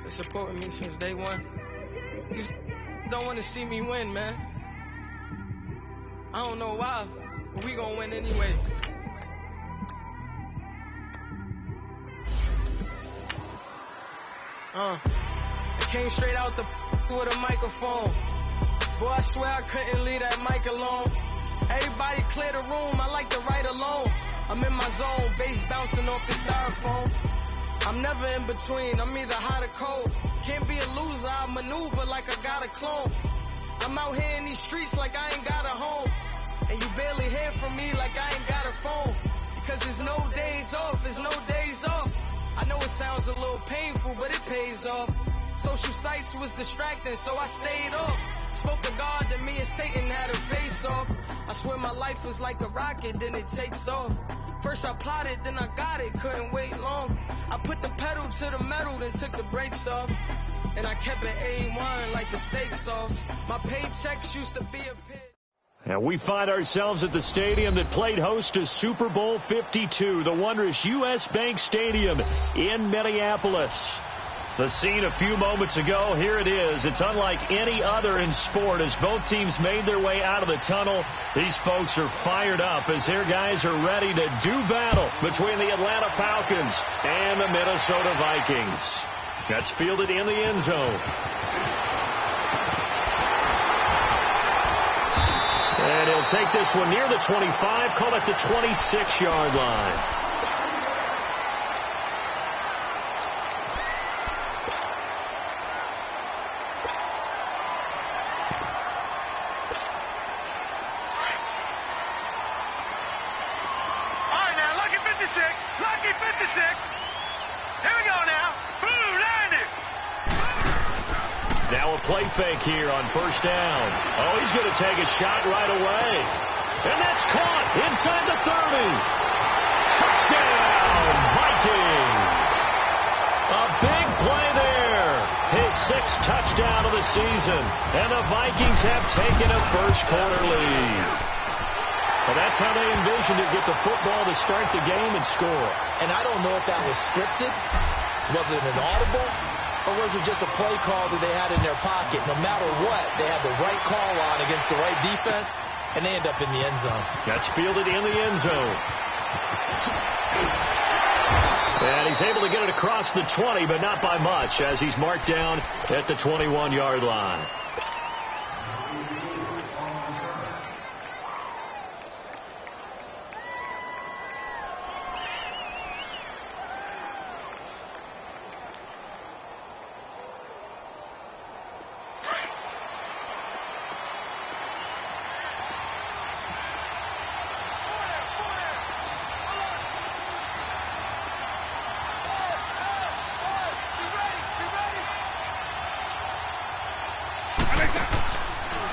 They supported me since day one. These don't want to see me win, man. I don't know why, but we gonna win anyway. I came straight out the with a microphone. Boy, I swear I couldn't leave that mic alone. Everybody clear the room, I like to write alone. I'm in my zone, bass bouncing off the styrofoam. I'm never in between, I'm either hot or cold. Can't be a loser, I maneuver like I got a clone. I'm out here in these streets like I ain't got a home. And you barely hear from me like I ain't got a phone. Because there's no days off, there's no days off. I know it sounds a little painful, but it pays off. Social sites was distracting, so I stayed off. Spoke to God that me and Satan had a face off. I swear my life was like a rocket, then it takes off. First I plotted, then I got it, couldn't wait long. I put the pedal to the metal, then took the brakes off. And I kept it A1 like the steak sauce. My paychecks used to be a pit. And we find ourselves at the stadium that played host to Super Bowl 52, the wondrous U.S. Bank Stadium in Minneapolis. The scene a few moments ago, here it is. It's unlike any other in sport as both teams made their way out of the tunnel. These folks are fired up as their guys are ready to do battle between the Atlanta Falcons and the Minnesota Vikings. That's fielded in the end zone. And he'll take this one near the 25, call it the 26-yard line. All right, now, lucky 56. Lucky 56. Here we go now. Boom, landed. Now a play fake here on first down. Oh, he's going to take a shot right away. And that's caught inside the 30. Touchdown, Vikings. A big play there. His sixth touchdown of the season. And the Vikings have taken a first-quarter lead. Well, that's how they envisioned it, get the football to start the game and score. And I don't know if that was scripted. Was it an audible? Or was it just a play call that they had in their pocket? No matter what, they had the right call on against the right defense, and they end up in the end zone. That's fielded in the end zone. And he's able to get it across the 20, but not by much, as he's marked down at the 21-yard line.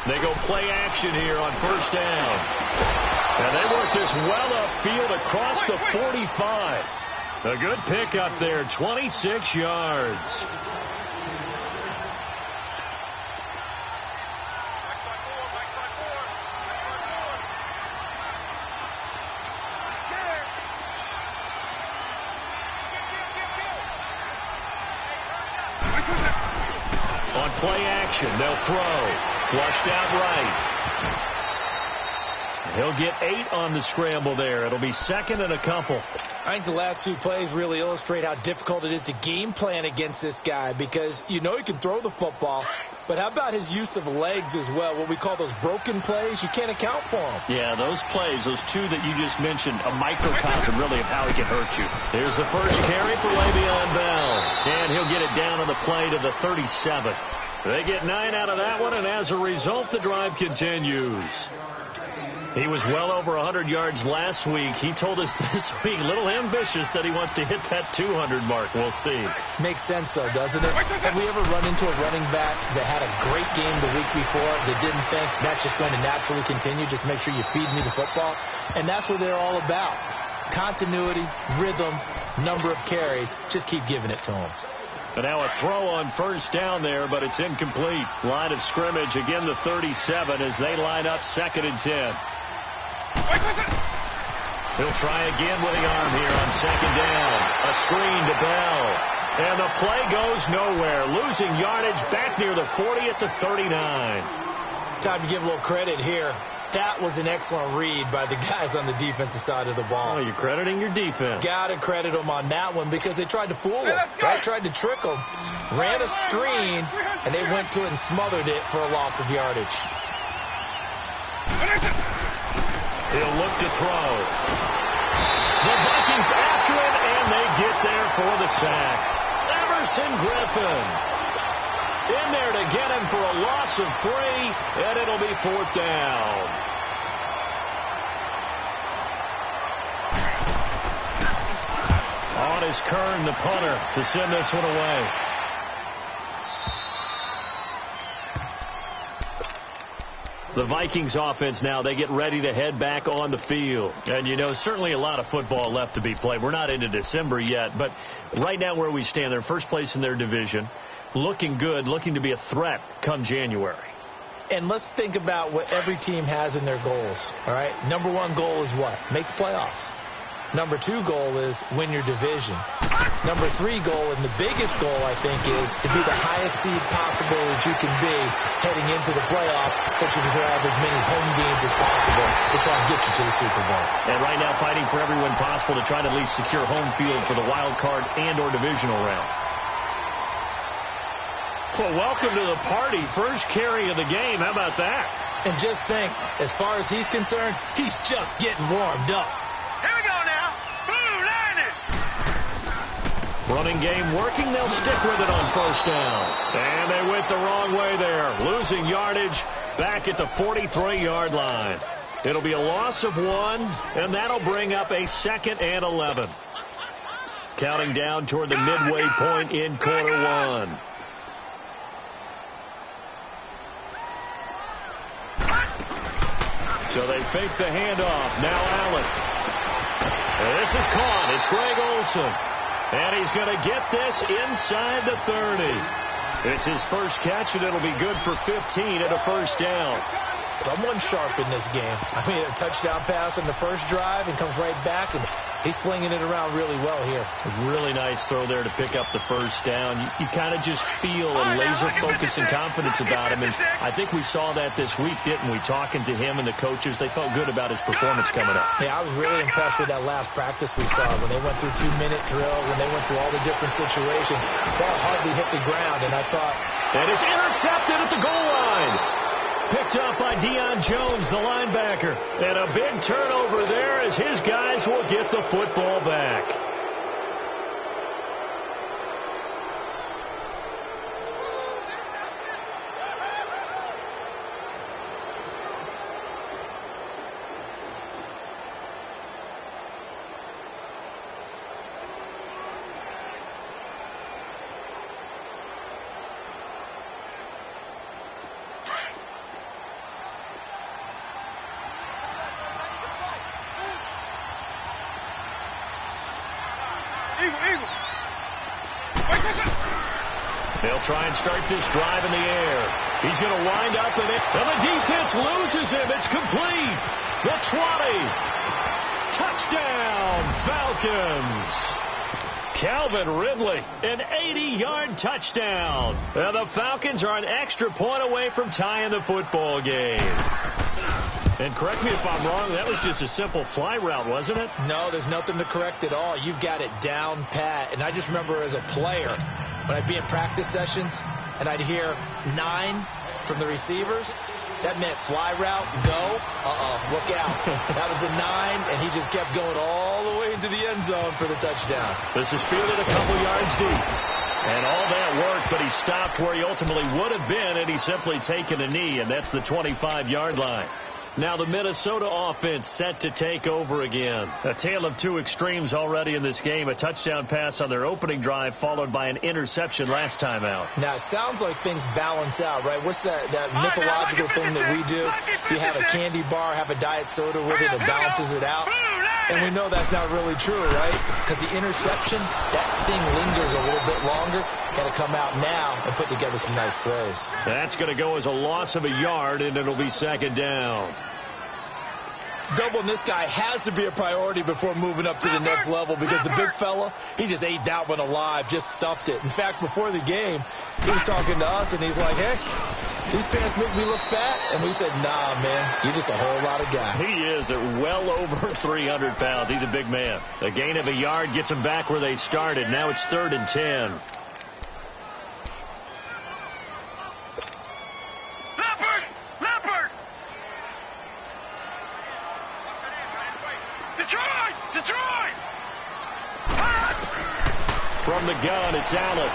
They go play action here on first down. And they work this well upfield across the 45. A good pickup there, 26 yards. On play action, they'll throw. Flushed out right. He'll get 8 on the scramble there. It'll be second and a couple. I think the last two plays really illustrate how difficult it is to game plan against this guy because you know he can throw the football, but how about his use of legs as well? What we call those broken plays, you can't account for them. Yeah, those plays, those two that you just mentioned, a microcosm really of how he can hurt you. Here's the first carry for Le'Veon Bell, and he'll get it down on the play to the 37. They get 9 out of that one, and as a result, the drive continues. He was well over 100 yards last week. He told us this week, a little ambitious, that he wants to hit that 200 mark. We'll see. Makes sense, though, doesn't it? Have we ever run into a running back that had a great game the week before that didn't think that's just going to naturally continue? Just make sure you feed me the football. And that's what they're all about. Continuity, rhythm, number of carries. Just keep giving it to them. And now a throw on first down there, but it's incomplete. Line of scrimmage, again the 37 as they line up 2nd and 10. He'll try again with the arm here on 2nd down. A screen to Bell. And the play goes nowhere. Losing yardage back near the 40 at the 39. Time to give a little credit here. That was an excellent read by the guys on the defensive side of the ball. Oh, you're crediting your defense. Got to credit them on that one because they tried to fool him. Right? Tried to trick him. Ran a screen, and they went to it and smothered it for a loss of yardage. He'll look to throw. The Vikings after it, and they get there for the sack. Everson Griffin in there to get him for a loss of 3, and it'll be 4th down. On is Kern, the punter, to send this one away. The Vikings offense now, they get ready to head back on the field. And, you know, certainly a lot of football left to be played. We're not into December yet, but right now where we stand, they're first place in their division, looking good, looking to be a threat come January. And let's think about what every team has in their goals, all right? Number 1 goal is what? Make the playoffs. Number 2 goal is win your division. Number 3 goal, and the biggest goal, I think, is to be the highest seed possible that you can be heading into the playoffs so that you can have as many home games as possible to try and get you to the Super Bowl. And right now fighting for every win possible to try to at least secure home field for the wild card and or divisional round. Well, welcome to the party. First carry of the game. How about that? And just think, as far as he's concerned, he's just getting warmed up. Here we go now. Boom, landed. Running game working. They'll stick with it on 1st down. And they went the wrong way there. Losing yardage back at the 43-yard line. It'll be a loss of 1, and that'll bring up a 2nd and 11. Counting down toward the midway point in quarter 1. So they fake the handoff. Now Allen. This is caught. It's Greg Olsen. And he's going to get this inside the 30. It's his first catch, and it'll be good for 15 at a 1st down. Someone sharp in this game. I mean, a touchdown pass on the first drive and comes right back, and he's flinging it around really well here. A really nice throw there to pick up the 1st down. You kind of just feel a laser focus and confidence about him, and I think we saw that this week, didn't we? Talking to him and the coaches, they felt good about his performance coming up. Yeah, I was really impressed with that last practice we saw when they went through 2-minute drills, when they went through all the different situations. Ball hardly hit the ground, and I thought... And it's intercepted at the goal line. Picked up by Deion Jones, the linebacker. And a big turnover there as his guys will get the football back. They'll try and start this drive in the air. He's going to wind up in it. And the defense loses him. It's complete. The 20. Touchdown, Falcons. Calvin Ridley, an 80-yard touchdown. And the Falcons are an extra point away from tying the football game. And correct me if I'm wrong, that was just a simple fly route, wasn't it? No, there's nothing to correct at all. You've got it down pat. And I just remember as a player, when I'd be in practice sessions and I'd hear 9 from the receivers, that meant fly route, go, look out. That was the 9, and he just kept going all the way into the end zone for the touchdown. This is fielded a couple yards deep. And all that worked, but he stopped where he ultimately would have been, and he's simply taken a knee, and that's the 25-yard line. Now the Minnesota offense set to take over again. A tale of two extremes already in this game. A touchdown pass on their opening drive followed by an interception last time out. Now it sounds like things balance out, right? What's that mythological thing that we do? If you have a candy bar, have a diet soda with it, it balances it out. And we know that's not really true, right? Because the interception, that sting lingers a little bit longer. Got to come out now and put together some nice plays. That's going to go as a loss of a yard, and it'll be second down. Doubling this guy has to be a priority before moving up to the next level because the big fella, he just ate that one alive, just stuffed it. In fact, before the game, he was talking to us, and he's like, hey, these pants make me look fat. And we said, nah, man, you're just a whole lot of guy. He is at well over 300 pounds. He's a big man. A gain of a yard gets him back where they started. Now it's 3rd and 10. Detroit! From the gun, it's Allen.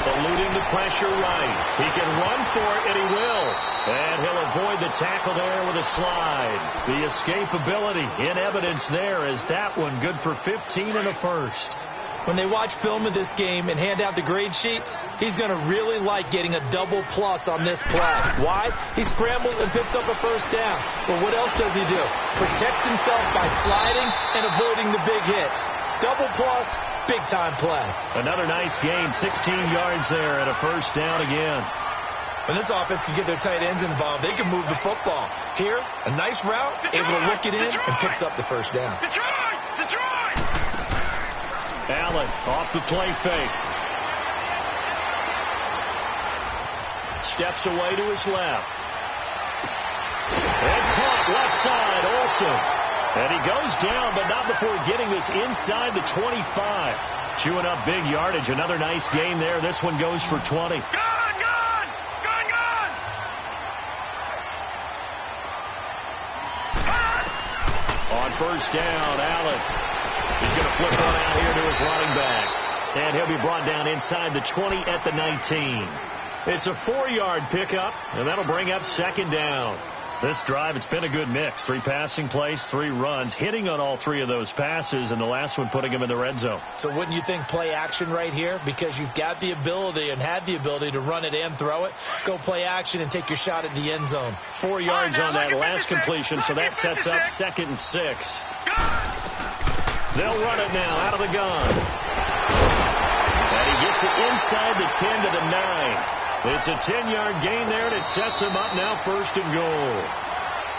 Eluding the pressure right. He can run for it, and he will. And he'll avoid the tackle there with a slide. The escapability in evidence there is that one good for 15 and a first. When they watch film of this game and hand out the grade sheets, he's going to really like getting a double plus on this play. Why? He scrambles and picks up a first down. But what else does he do? Protects himself by sliding and avoiding the big hit. Double plus, big-time play. Another nice gain, 16 yards there and a first down again. When this offense can get their tight ends involved, they can move the football. Here, a nice route, able to look it in, and picks up the first down. Detroit! Allen off the play fake. Steps away to his left. And caught left side, Olsen. And he goes down, but not before getting this inside the 25. Chewing up big yardage. Another nice gain there. This one goes for 20. Gone! On first down, Allen. He's going to flip one out here to his running back. And he'll be brought down inside the 20 at the 19. It's a 4-yard pickup, and that'll bring up 2nd down. This drive, it's been a good mix. 3 passing plays, 3 runs, hitting on all 3 of those passes, and the last one putting him in the red zone. So wouldn't you think play action right here? Because you've got the ability and had the ability to run it and throw it. Go play action and take your shot at the end zone. 4 yards on that last completion, so that sets up 2nd and 6. They'll run it now out of the gun. And he gets it inside the 10 to the 9. It's a 10-yard gain there, and it sets him up now 1st and goal.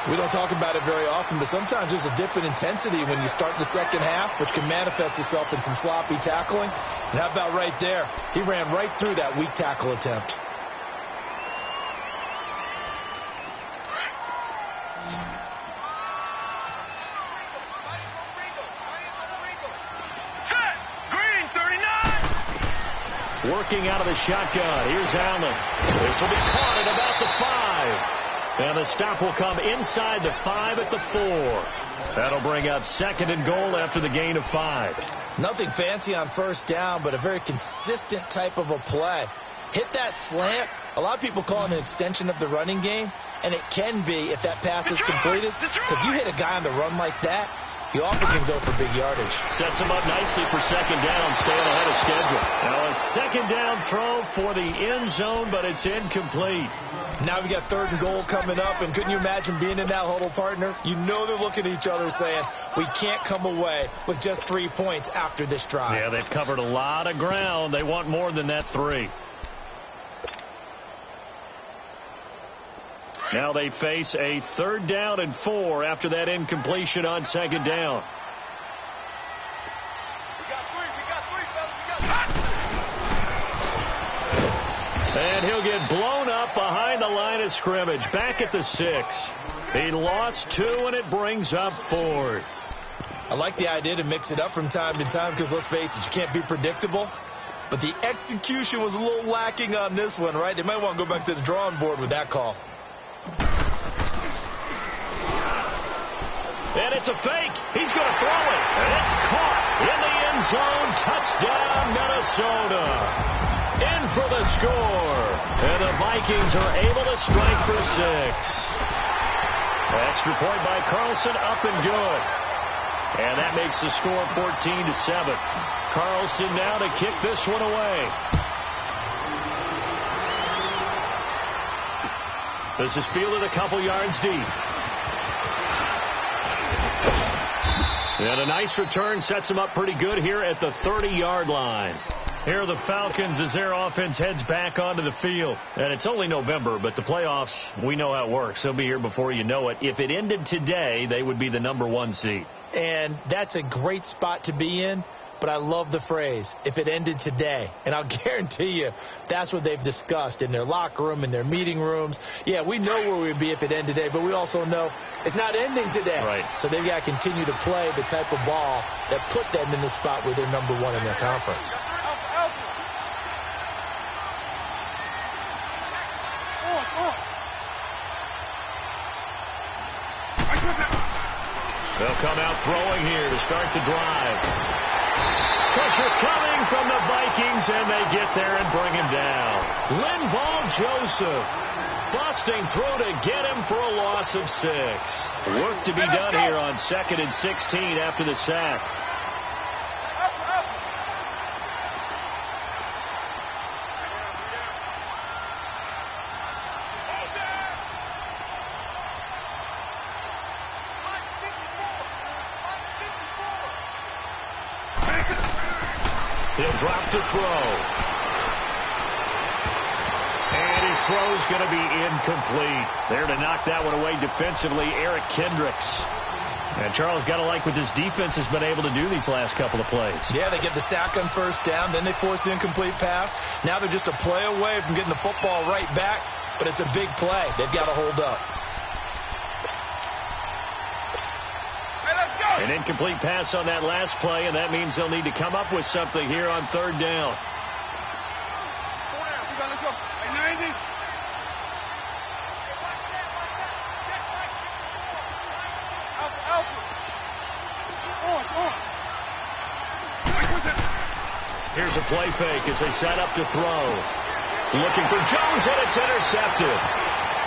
We don't talk about it very often, but sometimes there's a dip in intensity when you start the second half, which can manifest itself in some sloppy tackling. And how about right there? He ran right through that weak tackle attempt. Working out of the shotgun. Here's Allen. This will be caught at about the 5. And the stop will come inside the 5 at the 4. That'll bring up 2nd and goal after the gain of 5. Nothing fancy on first down, but a very consistent type of a play. Hit that slant. A lot of people call it an extension of the running game, and it can be if that pass is completed. Because you hit a guy on the run like that, you often can go for big yardage. Sets him up nicely for 2nd down, staying ahead of schedule. Now a 2nd down throw for the end zone, but it's incomplete. Now we got 3rd and goal coming up, and couldn't you imagine being in that huddle, partner? You know they're looking at each other saying, we can't come away with just 3 points after this drive. Yeah, they've covered a lot of ground. They want more than that 3. Now they face a 3rd down and 4 after that incompletion on 2nd down. And he'll get blown up behind the line of scrimmage. Back at the 6. He lost 2, and it brings up 4th. I like the idea to mix it up from time to time because, let's face it, you can't be predictable. But the execution was a little lacking on this one, right? They might want to go back to the drawing board with that call. And it's a fake. He's going to throw it. And it's caught in the end zone. Touchdown, Minnesota. In for the score. And the Vikings are able to strike for 6. Extra point by Carlson, up and good. And that makes the score 14-7. Carlson now to kick this one away. This is fielded a couple yards deep. And a nice return sets him up pretty good here at the 30-yard line. Here are the Falcons as their offense heads back onto the field. And it's only November, but the playoffs, we know how it works. They'll be here before you know it. If it ended today, they would be the #1 seed. And that's a great spot to be in. But I love the phrase, if it ended today. And I'll guarantee you that's what they've discussed in their locker room, in their meeting rooms. Yeah, we know where we'd be if it ended today, but we also know it's not ending today. Right. So they've got to continue to play the type of ball that put them in the spot where they're #1 in their conference. They'll come out throwing here to start the drive. Pressure coming from the Vikings, and they get there and bring him down. Linval Joseph busting through to get him for a loss of 6. Work to be done here on 2nd and 16 after the sack. He'll drop to throw. And his throw's going to be incomplete. There to knock that one away defensively, Eric Kendricks. And Charles, got to like what this defense has been able to do these last couple of plays. Yeah, they get the sack on first down, then they force the incomplete pass. Now they're just a play away from getting the football right back, but it's a big play. They've got to hold up. An incomplete pass on that last play, and that means they'll need to come up with something here on 3rd down. Here's a play fake as they set up to throw. Looking for Jones, and it's intercepted.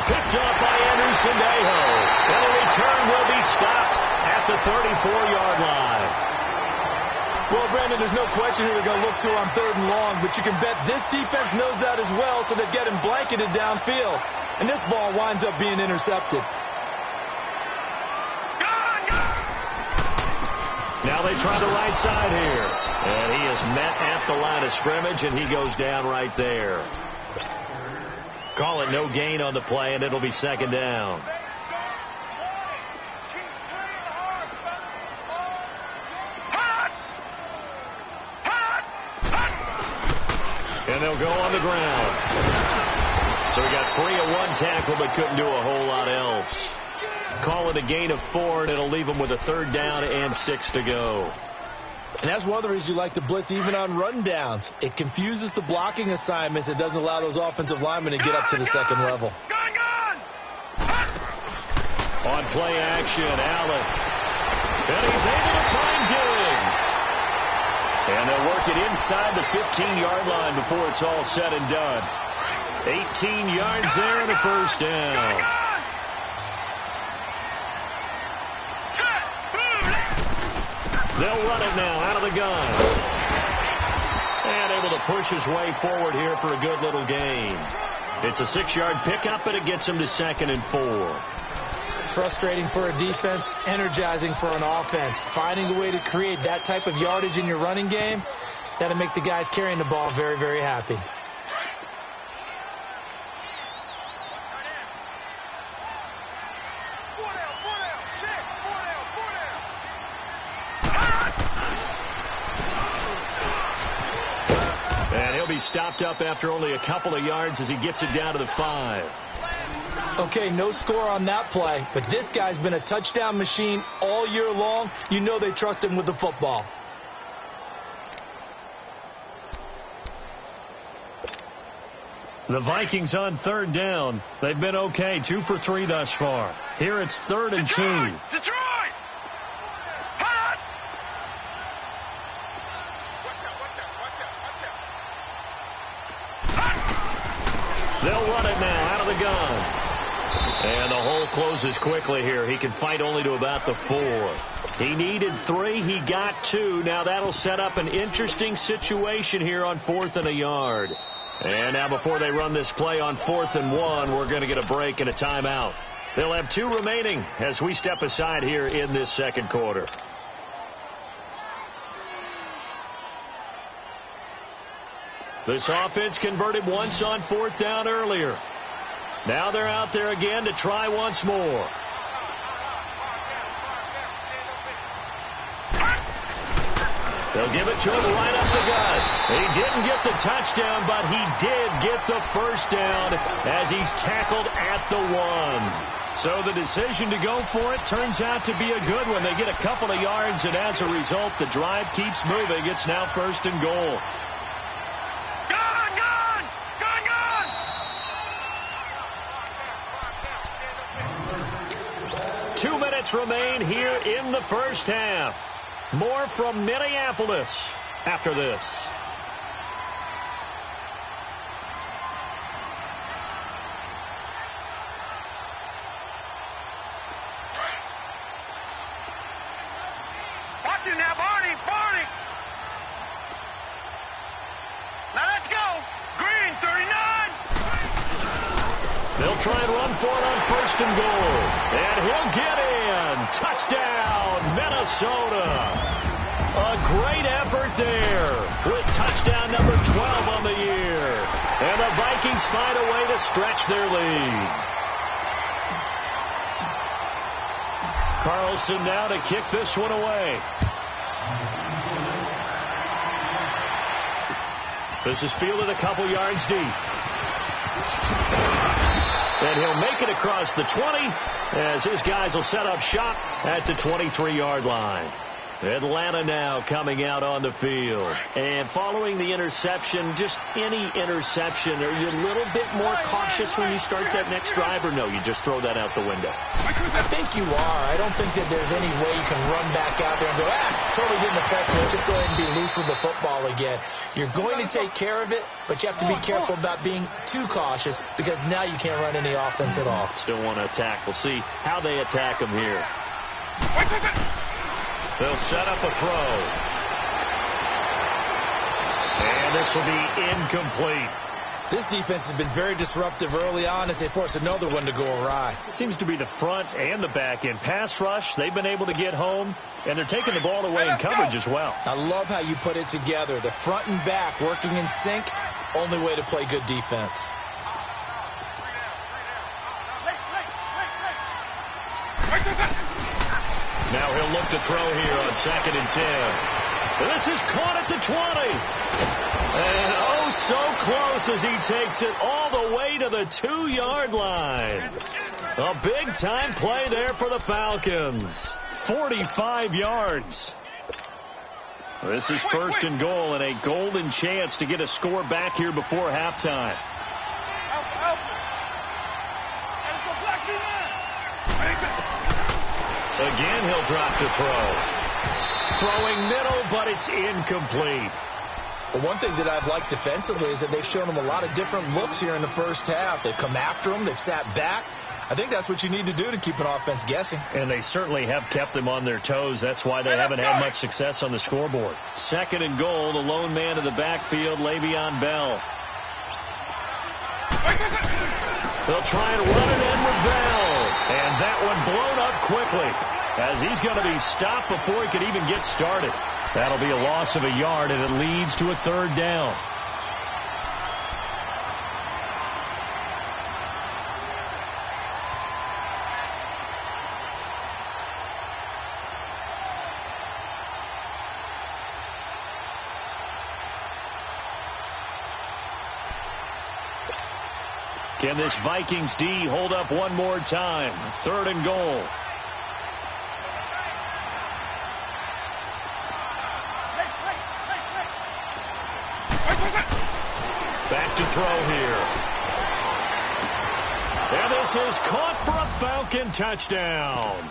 Picked up by Andrew Sendejo. And a return will be stopped at the 34-yard line. Well, Brandon, there's no question who they're going to look to on 3rd and long, but you can bet this defense knows that as well, so they're getting blanketed downfield. And this ball winds up being intercepted. Now they try the right side here. And he is met at the line of scrimmage, and he goes down right there. Call it no gain on the play, and it'll be 2nd down. And they'll go on the ground. So he got 3 of 1 tackle, but couldn't do a whole lot else. Call it a gain of 4, and it'll leave him with a 3rd down and 6 to go. And that's one of the reasons you like to blitz even on run downs. It confuses the blocking assignments. It doesn't allow those offensive linemen to get up to the second level. On play action, Allen. And he's able to find Diggs. And they'll work it inside the 15-yard line before it's all said and done. 18 yards there and a 1st down. They'll run it now out of the gun. And able to push his way forward here for a good little gain. It's a 6-yard pickup, and it gets him to 2nd and 4. Frustrating for a defense, energizing for an offense. Finding a way to create that type of yardage in your running game, that'll make the guys carrying the ball very, very happy. Stopped up after only a couple of yards as he gets it down to the 5. Okay, no score on that play, but this guy's been a touchdown machine all year long. You know they trust him with the football. The Vikings on 3rd down. They've been okay, 2 for 3 thus far. Here it's 3rd and 2. Detroit! They'll run it now out of the gun. And the hole closes quickly here. He can fight only to about the 4. He needed 3. He got 2. Now that'll set up an interesting situation here on 4th and a yard. And now before they run this play on 4th and 1, we're going to get a break and a timeout. They'll have 2 remaining as we step aside here in this 2nd quarter. This offense converted once on 4th down earlier. Now they're out there again to try once more. They'll give it to him right up the gut. He didn't get the touchdown, but he did get the first down as he's tackled at the 1. So the decision to go for it turns out to be a good one. They get a couple of yards, and as a result, the drive keeps moving. It's now 1st and goal. 2 minutes remain here in the first half. More from Minneapolis after this. Watch it now, Barney. Now let's go. Green, 39. They'll try and run for it on 1st and goal. And he'll get in. Touchdown, Minnesota. A great effort there with touchdown number 12 on the year. And the Vikings find a way to stretch their lead. Carlson now to kick this one away. This is fielded a couple yards deep. And he'll make it across the 20 as his guys will set up shop at the 23-yard line. Atlanta now coming out on the field. And following the interception, just any interception, are you a little bit more cautious when you start that next drive, or no, you just throw that out the window? I think you are. I don't think that there's any way you can run back out there and go, totally didn't affect me. Just go ahead and be loose with the football again. You're going to take care of it, but you have to be careful about being too cautious because now you can't run any offense at all. Still want to attack. We'll see how they attack him here. They'll set up a throw. And this will be incomplete. This defense has been very disruptive early on as they force another one to go awry. Seems to be the front and the back end. Pass rush, they've been able to get home, and they're taking the ball away in coverage as well. I love how you put it together. The front and back working in sync, only way to play good defense. Now he'll look to throw here on 2nd and 10. This is caught at the 20. And oh, so close as he takes it all the way to the 2-yard line. A big-time play there for the Falcons. 45 yards. This is 1st and goal and a golden chance to get a score back here before halftime. Again, he'll drop to throw. Throwing middle, but it's incomplete. Well, one thing that I've liked defensively is that they've shown them a lot of different looks here in the first half. They've come after them. They've sat back. I think that's what you need to do to keep an offense guessing. And they certainly have kept them on their toes. That's why they haven't had much success on the scoreboard. 2nd and goal, the lone man in the backfield, Le'Veon Bell. They'll try and run it in with Bell. And that one blown up quickly as he's going to be stopped before he could even get started. That'll be a loss of a yard, and it leads to a 3rd down. Can this Vikings D hold up one more time? 3rd and goal. Back to throw here. And this is caught for a Falcon touchdown.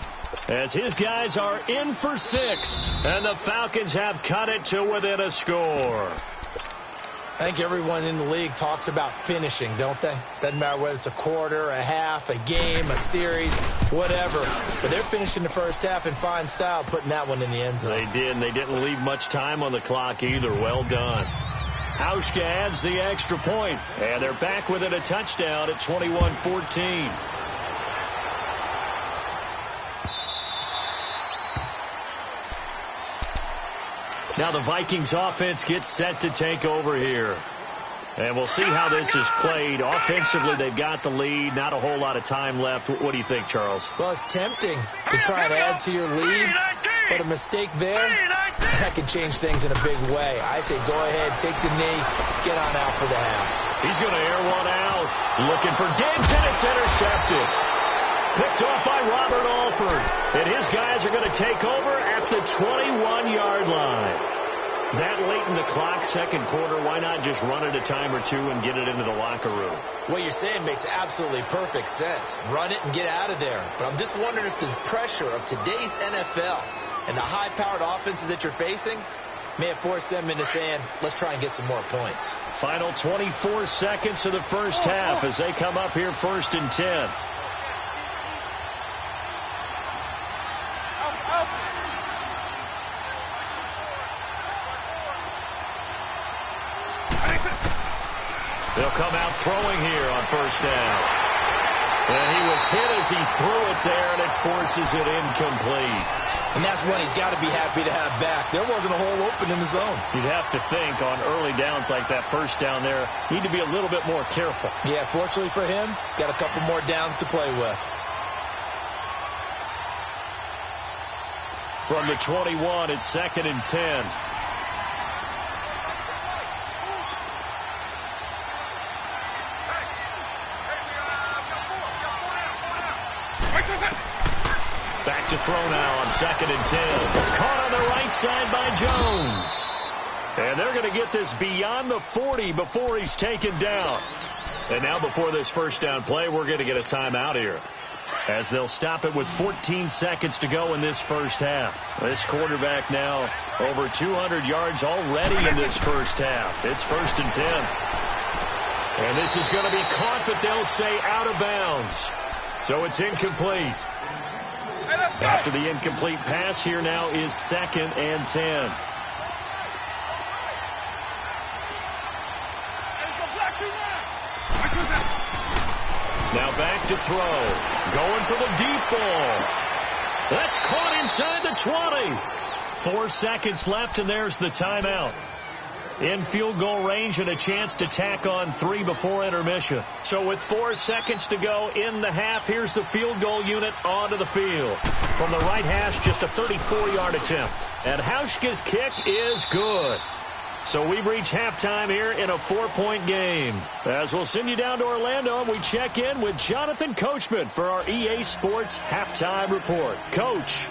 As his guys are in for 6. And the Falcons have cut it to within a score. I think everyone in the league talks about finishing, don't they? Doesn't matter whether it's a quarter, a half, a game, a series, whatever. But they're finishing the first half in fine style, putting that one in the end zone. They did, and they didn't leave much time on the clock either. Well done. Hauschka adds the extra point, and they're back within a touchdown at 21-14. Now the Vikings offense gets set to take over here. And we'll see how this is played. Offensively, they've got the lead. Not a whole lot of time left. What do you think, Charles? Well, it's tempting to try and add to your lead, but a mistake there, that can change things in a big way. I say go ahead, take the knee, get on out for the half. He's going to air one out. Looking for Diggs, and it's intercepted. Picked off by Robert Alford. And his guys are going to take over at the 21-yard line. That late in the clock, second quarter, why not just run it a time or two and get it into the locker room? What you're saying makes absolutely perfect sense. Run it and get out of there. But I'm just wondering if the pressure of today's NFL and the high-powered offenses that you're facing may have forced them into saying, let's try and get some more points. Final 24 seconds of the first half as they come up here 1st and 10. They'll come out throwing here on first down. And he was hit as he threw it there, and it forces it incomplete. And that's one he's got to be happy to have back. There wasn't a hole open in the zone. You'd have to think on early downs like that first down there, need to be a little bit more careful. Yeah, fortunately for him, got a couple more downs to play with. From the 21, it's 2nd and 10. Back to throw now on 2nd and 10. Caught on the right side by Jones. And they're going to get this beyond the 40 before he's taken down. And now before this first down play, we're going to get a timeout here, as they'll stop it with 14 seconds to go in this first half. This quarterback now over 200 yards already in this first half. It's 1st and 10. And this is going to be caught, but they'll say out of bounds. So it's incomplete. After the incomplete pass, here now is 2nd and 10. Now back to throw. Going for the deep ball. That's caught inside the 20. 4 seconds left, and there's the timeout. In field goal range and a chance to tack on 3 before intermission. So with 4 seconds to go in the half, here's the field goal unit onto the field. From the right hash, just a 34-yard attempt. And Hauschka's kick is good. So we reach halftime here in a 4-point game. As we'll send you down to Orlando, and we check in with Jonathan Coachman for our EA Sports Halftime Report. Coach.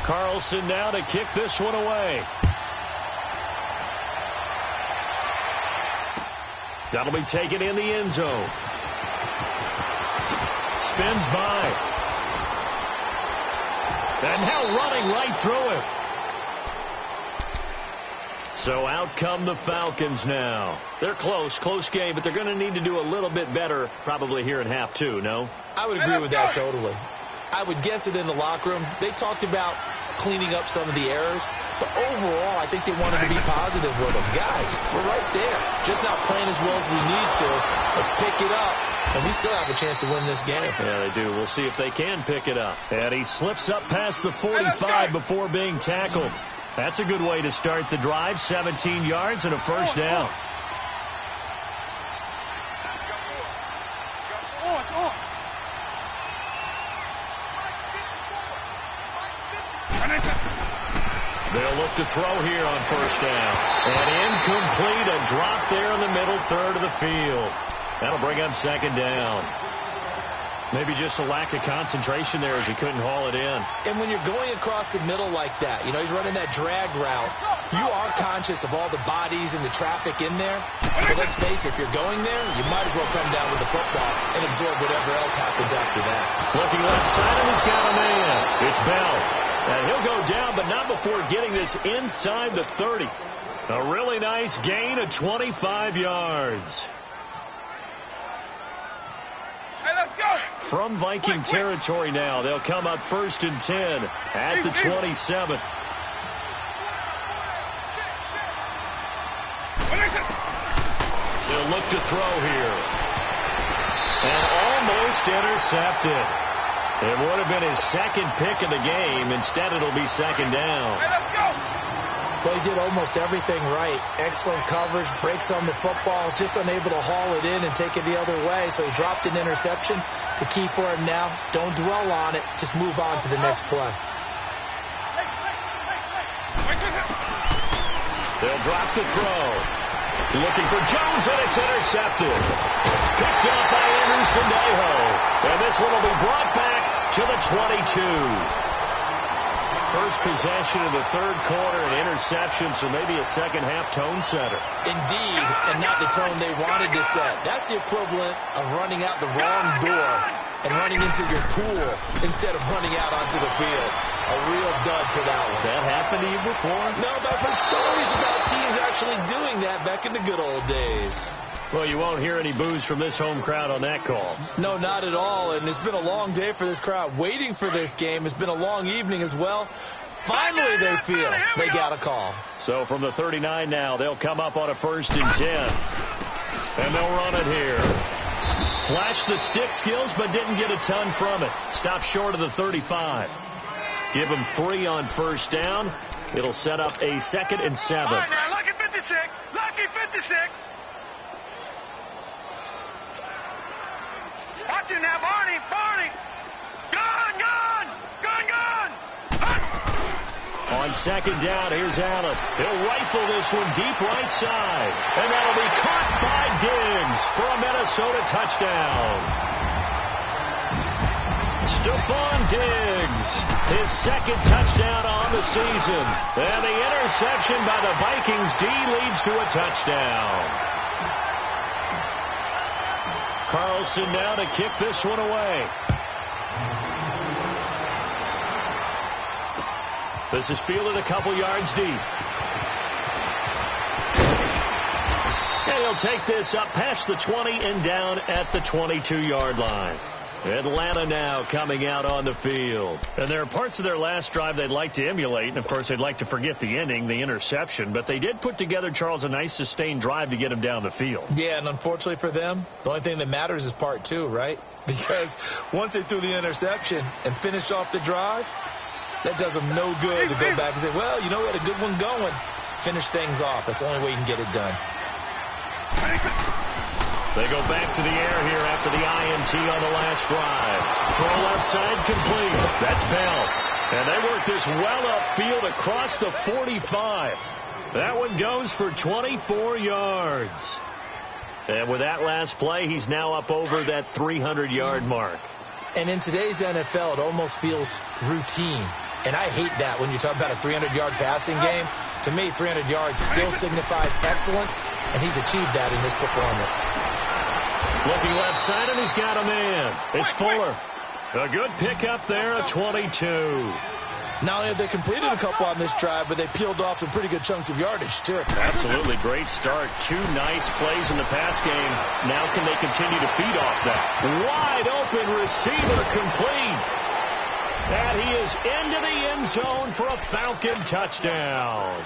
Carlson now to kick this one away. That'll be taken in the end zone. Spins by. And now running right through it. So out come the Falcons now. They're close game, but they're going to need to do a little bit better probably here in half 2, no? I would agree with that totally. I would guess it in the locker room. They talked about cleaning up some of the errors, but overall, I think they wanted to be positive with them. Guys, we're right there. Just not playing as well as we need to. Let's pick it up, and we still have a chance to win this game. Yeah, they do. We'll see if they can pick it up. And he slips up past the 45 before being tackled. That's a good way to start the drive. 17 yards and a first down. They'll look to throw here on first down. And incomplete, a drop there in the middle third of the field. That'll bring up 2nd down. Maybe just a lack of concentration there as he couldn't haul it in. And when you're going across the middle like that, you know, he's running that drag route, you are conscious of all the bodies and the traffic in there. But let's face it, if you're going there, you might as well come down with the football and absorb whatever else happens after that. Looking left side, and he's got a man. It's Bell. And he'll go down, but not before getting this inside the 30. A really nice gain of 25 yards. Hey, let's go. From Viking territory now, they'll come up 1st and 10 at the 27. He'll look to throw here. And almost intercepted. It would have been his second pick of the game. Instead, it'll be second down. Hey, let's go. Well, he did almost everything right. Excellent coverage, breaks on the football, just unable to haul it in and take it the other way. So he dropped an interception. The key for him now, don't dwell on it. Just move on to the next play. They'll drop the throw. Looking for Jones, and it's intercepted. Picked up by Anderson Dejo. And this one will be brought back to the 22. First possession of the third quarter, an interception, so maybe a second-half tone setter. Indeed, and not the tone they wanted to set. That's the equivalent of running out the wrong door and running into your pool instead of running out onto the field. A real dud for that one. Has that happened to you before? No, but I've heard stories about teams actually doing that back in the good old days. Well, you won't hear any boos from this home crowd on that call. No, not at all, and it's been a long day for this crowd waiting for this game. It's been a long evening as well. Finally, they feel they got a call. So from the 39 now, they'll come up on a 1st and 10. And they'll run it here. Flashed the stick skills, but didn't get a ton from it. Stopped short of the 35. Give them 3 on 1st down. It'll set up a 2nd and 7. All right, now, lucky 56. Lucky 56. Watch it now, Barney. Barney. Gone. On 2nd down, here's Allen. He'll rifle this one deep right side. And that'll be caught by Diggs for a Minnesota touchdown. Stephon Diggs, his 2nd touchdown on the season. And the interception by the Vikings D leads to a touchdown. Carlson now to kick this one away. This is fielded a couple yards deep. And he'll take this up past the 20 and down at the 22-yard line. Atlanta now coming out on the field. And there are parts of their last drive they'd like to emulate. And, of course, they'd like to forget the ending, the interception. But they did put together, Charles, a nice sustained drive to get him down the field. Yeah, and unfortunately for them, the only thing that matters is part 2, right? Because once they threw the interception and finished off the drive, that does them no good to go back and say, well, you know, we had a good one going. Finish things off. That's the only way you can get it done. They go back to the air here after the INT on the last drive. Throw left side complete. That's Bell. And they work this well upfield across the 45. That one goes for 24 yards. And with that last play, he's now up over that 300-yard mark. And in today's NFL, it almost feels routine. And I hate that when you talk about a 300-yard passing game. To me, 300 yards still signifies excellence, and he's achieved that in this performance. Looking left side, and he's got a man. It's Fuller. A good pickup there, a 22. Not only have they completed a couple on this drive, but they peeled off some pretty good chunks of yardage, too. Absolutely. Great start. 2 nice plays in the pass game. Now can they continue to feed off that? Wide open receiver complete. And he is into the end zone for a Falcon touchdown.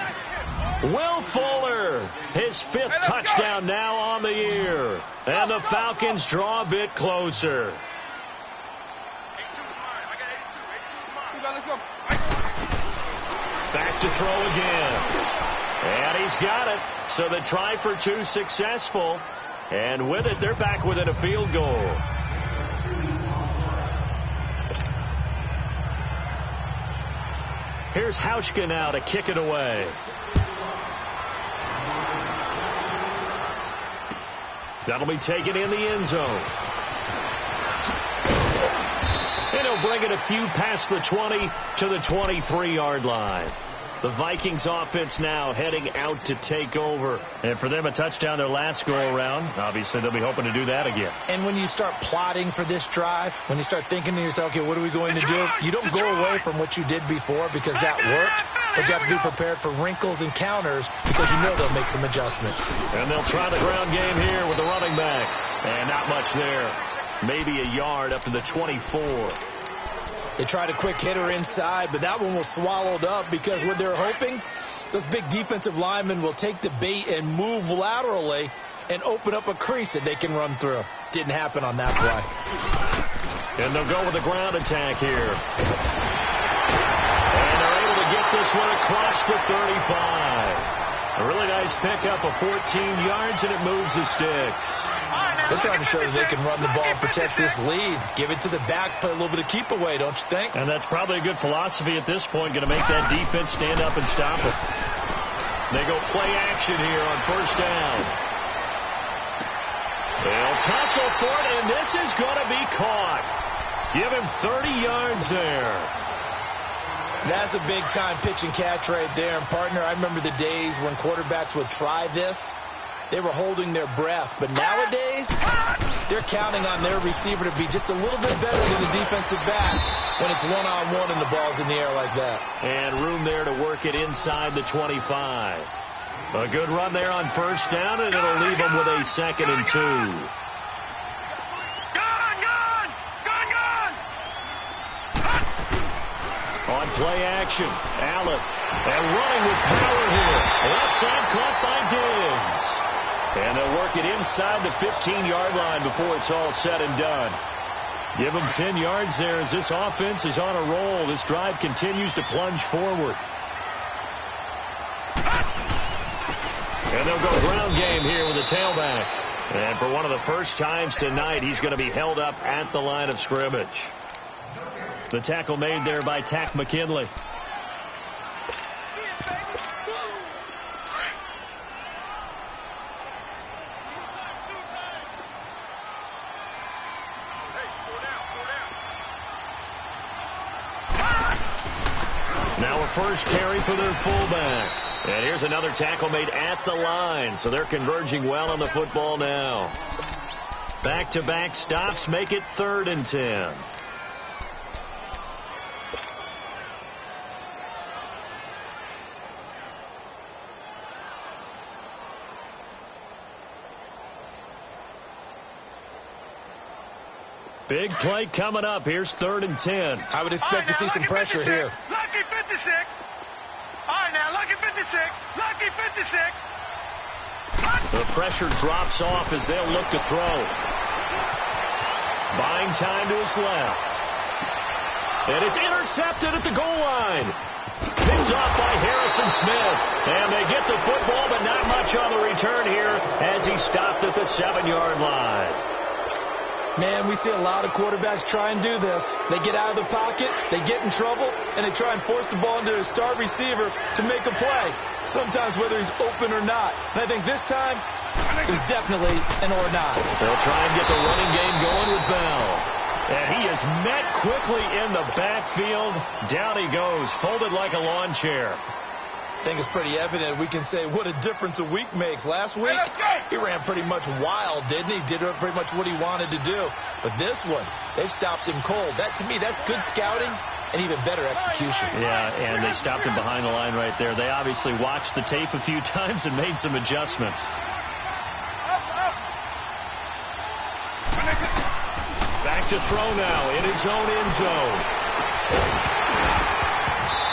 Will Fuller, his 5th touchdown now on the year. And the Falcons draw a bit closer. Back to throw again. And he's got it. So the try for 2 successful. And with it, they're back within a field goal. Here's Hauschka now to kick it away. That'll be taken in the end zone. And he'll bring it a few past the 20 to the 23-yard line. The Vikings offense now heading out to take over. And for them, a touchdown their last go-around. Obviously, they'll be hoping to do that again. And when you start plotting for this drive, when you start thinking to yourself, okay, what are we going to do? You don't go away from what you did before because that worked. But you have to be prepared for wrinkles and counters because you know they'll make some adjustments. And they'll try the ground game here with the running back. And not much there. Maybe a yard up to the 24. They tried a quick hitter inside, but that one was swallowed up because what they're hoping, those big defensive linemen will take the bait and move laterally and open up a crease that they can run through. Didn't happen on that play. And they'll go with a ground attack here. And they're able to get this one across the 35. A really nice pickup of 14 yards, and it moves the sticks. They're trying to show that they can run the ball and protect this lead. Give it to the backs, play a little bit of keep away, don't you think? And that's probably a good philosophy at this point, going to make that defense stand up and stop it. They go play action here on first down. They'll tussle for it, and this is going to be caught. Give him 30 yards there. That's a big-time pitch and catch right there. And, partner, I remember the days when quarterbacks would try this. They were holding their breath. But nowadays, they're counting on their receiver to be just a little bit better than the defensive back when it's one-on-one and the ball's in the air like that. And room there to work it inside the 25. A good run there on first down, and it'll leave them with a 2nd and 2. On play action, Allen, and running with power here. Left side caught by Diggs. And they'll work it inside the 15-yard line before it's all said and done. Give them 10 yards there as this offense is on a roll. This drive continues to plunge forward. And they'll go ground game here with a tailback. And for one of the first times tonight, he's going to be held up at the line of scrimmage. The tackle made there by Tack McKinley. Now a first carry for their fullback. And here's another tackle made at the line. So they're converging well on the football now. Back-to-back stops make it 3rd and 10. Big play coming up. Here's 3rd and 10. I would expect to see some pressure here. Lucky 56. All right, now, lucky 56. Lucky 56. The pressure drops off as they'll look to throw. Buying time to his left. And it's intercepted at the goal line. Picked off by Harrison Smith. And they get the football, but not much on the return here as he stopped at the 7-yard line. Man, we see a lot of quarterbacks try and do this. They get out of the pocket, they get in trouble, and they try and force the ball into their star receiver to make a play, sometimes whether he's open or not. And I think this time, it was definitely an or not. They'll try and get the running game going with Bell. And he is met quickly in the backfield. Down he goes, folded like a lawn chair. I think it's pretty evident. We can say what a difference a week makes. Last week, he ran pretty much wild, didn't he? Did pretty much what he wanted to do. But this one, they stopped him cold. That, to me, that's good scouting and even better execution. Yeah, and they stopped him behind the line right there. They obviously watched the tape a few times and made some adjustments. Back to throw now in his own end zone.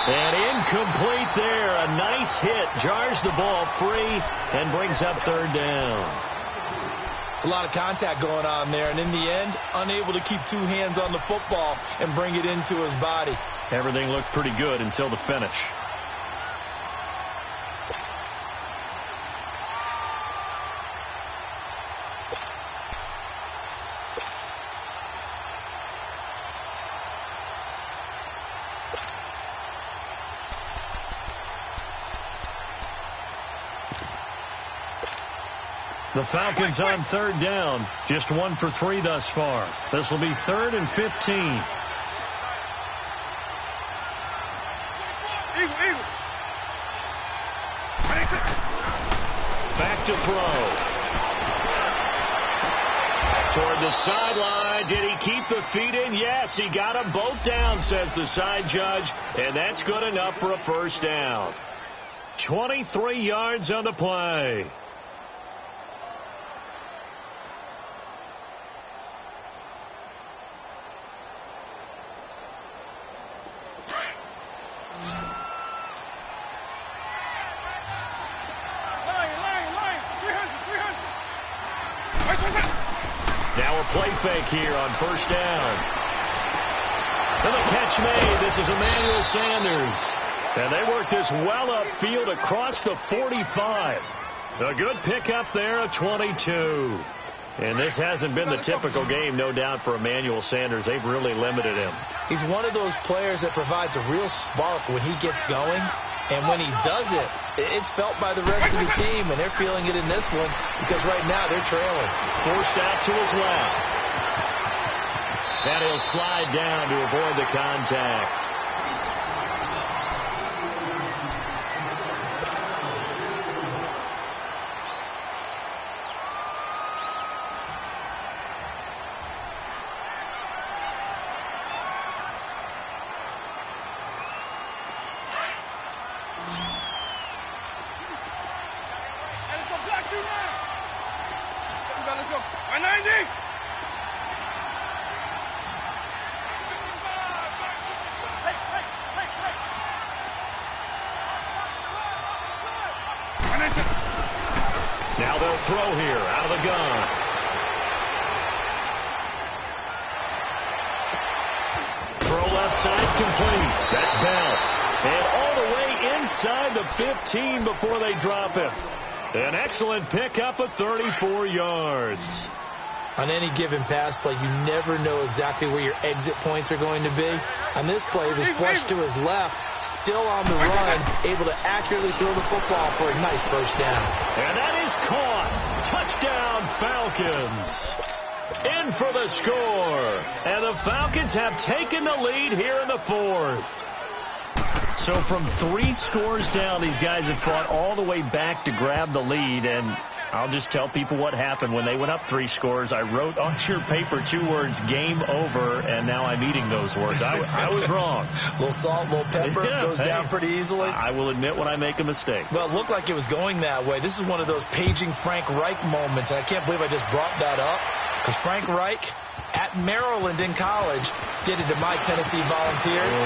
And incomplete there. A nice hit. Jars the ball free and brings up 3rd down. It's a lot of contact going on there. And in the end, unable to keep 2 hands on the football and bring it into his body. Everything looked pretty good until the finish. The Falcons on 3rd down. Just 1 for 3 thus far. This will be 3rd and 15. Back to throw. Toward the sideline. Did he keep the feet in? Yes, he got them both down, says the side judge. And that's good enough for a first down. 23 yards on the play. a play fake here on first down. And the catch made. This is Emmanuel Sanders. And they work this well upfield across the 45. A good pickup there of 22. And this hasn't been the typical game, no doubt, for Emmanuel Sanders. They've really limited him. He's one of those players that provides a real spark when he gets going. And when he does it, it's felt by the rest of the team, and they're feeling it in this one because right now they're trailing. Forced out to his left. And he'll slide down to avoid the contact. Now they'll throw here out of the gun. Throw left side complete. That's Bell. And all the way inside the 15 before they drop him. An excellent pickup of 34 yards. On any given pass play, you never know exactly where your exit points are going to be. On this play, it was flushed to his left, still on the run, able to accurately throw the football for a nice first down. And that is caught. Touchdown, Falcons. In for the score. And the Falcons have taken the lead here in the fourth. So from 3 scores down, these guys have fought all the way back to grab the lead. And I'll just tell people what happened when they went up 3 scores. I wrote on your paper 2 words, game over, and now I'm eating those words. I was wrong. A little salt, a little pepper, goes down pretty easily. I will admit when I make a mistake. Well, it looked like it was going that way. This is one of those paging Frank Reich moments, and I can't believe I just brought that up, because Frank Reich at Maryland in college did it to my Tennessee Volunteers,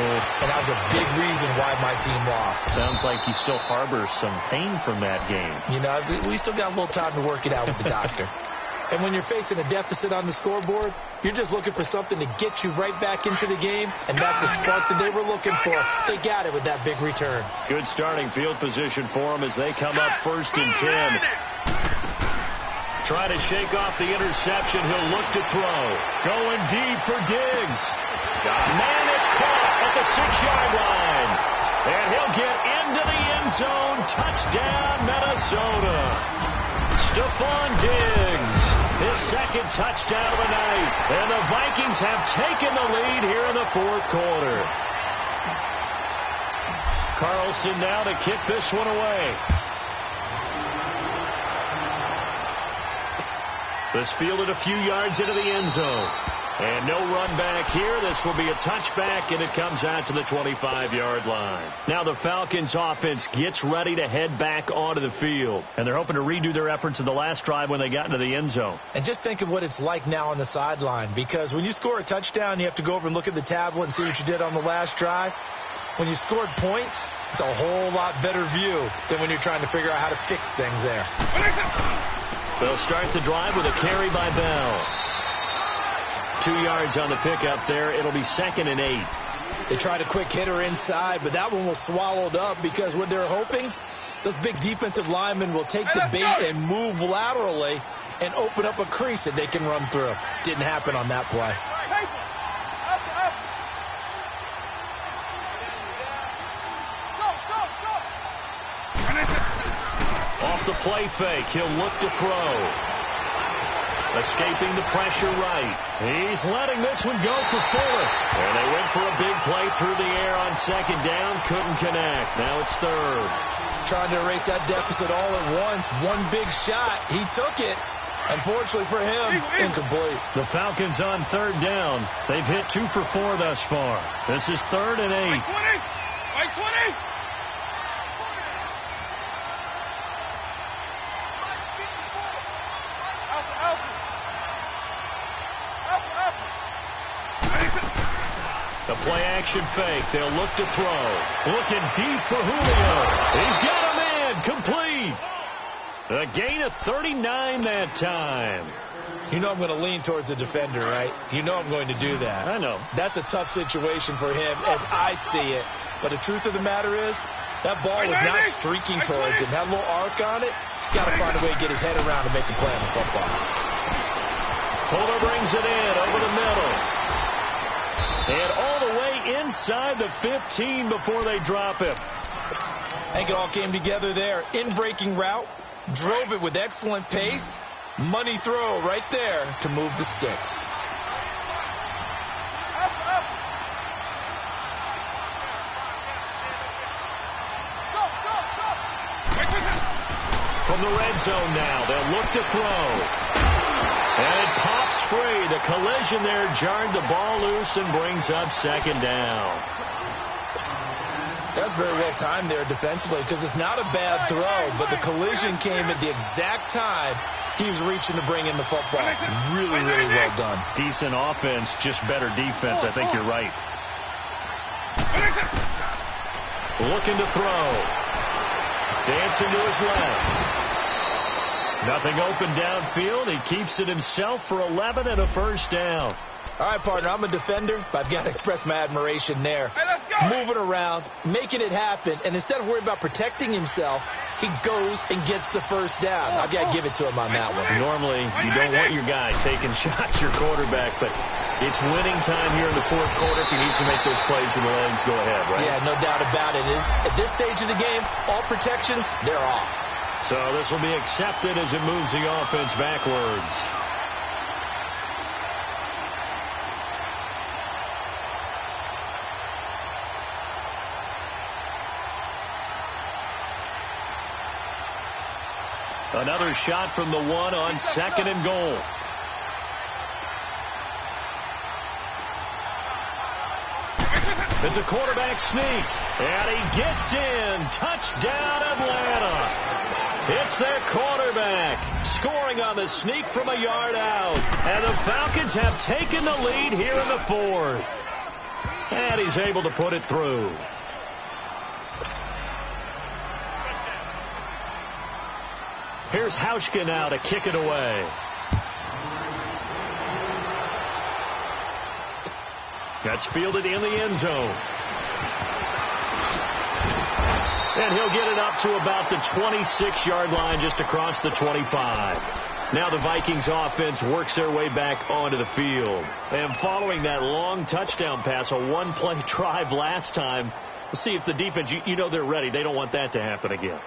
and that was a big reason why my team lost. Sounds like you still harbor some pain from that game. You know, we still got a little time to work it out with the doctor. And when you're facing a deficit on the scoreboard, you're just looking for something to get you right back into the game, and that's the spark that they were looking for. They got it with that big return. Good starting field position for them as they come up 1st and 10. Try to shake off the interception. He'll look to throw. Going deep for Diggs. Man, it's caught at the 6-yard line. And he'll get into the end zone. Touchdown, Minnesota. Stephon Diggs, his 2nd touchdown of the night. And the Vikings have taken the lead here in the 4th quarter. Carlson now to kick this one away. This fielded a few yards into the end zone. And no run back here. This will be a touchback, and it comes out to the 25-yard line. Now the Falcons offense gets ready to head back onto the field. And they're hoping to redo their efforts in the last drive when they got into the end zone. And just think of what it's like now on the sideline. Because when you score a touchdown, you have to go over and look at the tablet and see what you did on the last drive. When you scored points, it's a whole lot better view than when you're trying to figure out how to fix things there. They'll start the drive with a carry by Bell. 2 yards on the pickup there. It'll be 2nd and 8. They tried a quick hitter inside, but that one was swallowed up because what they're hoping, those big defensive linemen will take the bait and move laterally and open up a crease that they can run through. Didn't happen on that play. Off the play fake, he'll look to throw. Escaping the pressure right. He's letting this one go for Fuller. And they went for a big play through the air on 2nd down. Couldn't connect. Now it's 3rd. Trying to erase that deficit all at once. One big shot. He took it. Unfortunately for him, incomplete. The Falcons on 3rd down. They've hit 2 for 4 thus far. This is 3rd and 8. Right 20. The play-action fake. They'll look to throw. Looking deep for Julio. He's got him in. Complete. A gain of 39 that time. You know I'm going to lean towards the defender, right? You know I'm going to do that. I know. That's a tough situation for him as I see it. But the truth of the matter is, that ball was not streaking towards him. Had a little arc on it. He's got to find a way to get his head around to make a play on the football. Fuller brings it in over the middle. And all the way inside the 15 before they drop him. I think it all came together there. In-breaking route. Drove it with excellent pace. Money throw right there to move the sticks. From the red zone now, they'll look to throw. And it pops free. The collision there jarred the ball loose and brings up second down. That's very well timed there defensively because it's not a bad throw, but the collision came at the exact time he was reaching to bring in the football. Really, really well done. Decent offense, just better defense. I think you're right. Looking to throw. Dancing to his left. Nothing open downfield. He keeps it himself for 11 and a first down. All right, partner, I'm a defender, but I've got to express my admiration there. Moving around, making it happen, and instead of worrying about protecting himself, he goes and gets the first down. I've got to give it to him on that one. Normally, you don't want your guy taking shots, your quarterback, but it's winning time here in the fourth quarter. If he needs to make those plays with the legs, go ahead, right? Yeah, no doubt about it. At this stage of the game, all protections, they're off. So this will be accepted as it moves the offense backwards. Another shot from the one on second and goal. It's a quarterback sneak, and he gets in. Touchdown, Atlanta. It's their quarterback scoring on the sneak from a yard out. And the Falcons have taken the lead here in the fourth. And he's able to put it through. Here's Hauschka now to kick it away. That's fielded in the end zone. And he'll get it up to about the 26-yard line, just across the 25. Now the Vikings offense works their way back onto the field. And following that long touchdown pass, a one-play drive last time, we'll see if the defense, you know they're ready. They don't want that to happen again.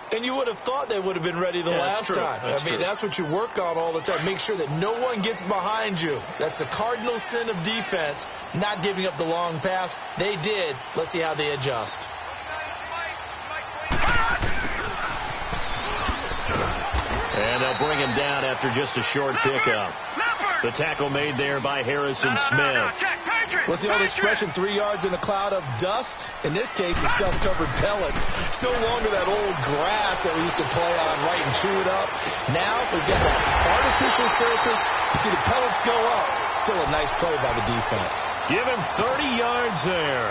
And you would have thought they would have been ready the last time. That's what you work on all the time. Make sure that no one gets behind you. That's the cardinal sin of defense, not giving up the long pass. They did. Let's see how they adjust. And they'll bring him down after just a short pickup. The tackle made there by Harrison Smith. What's the old expression, 3 yards in a cloud of dust? In this case, it's dust-covered pellets. It's no longer that old grass that we used to play on, right, and chew it up. Now we've got that artificial surface. You see the pellets go up. Still a nice play by the defense. Give him 30 yards there.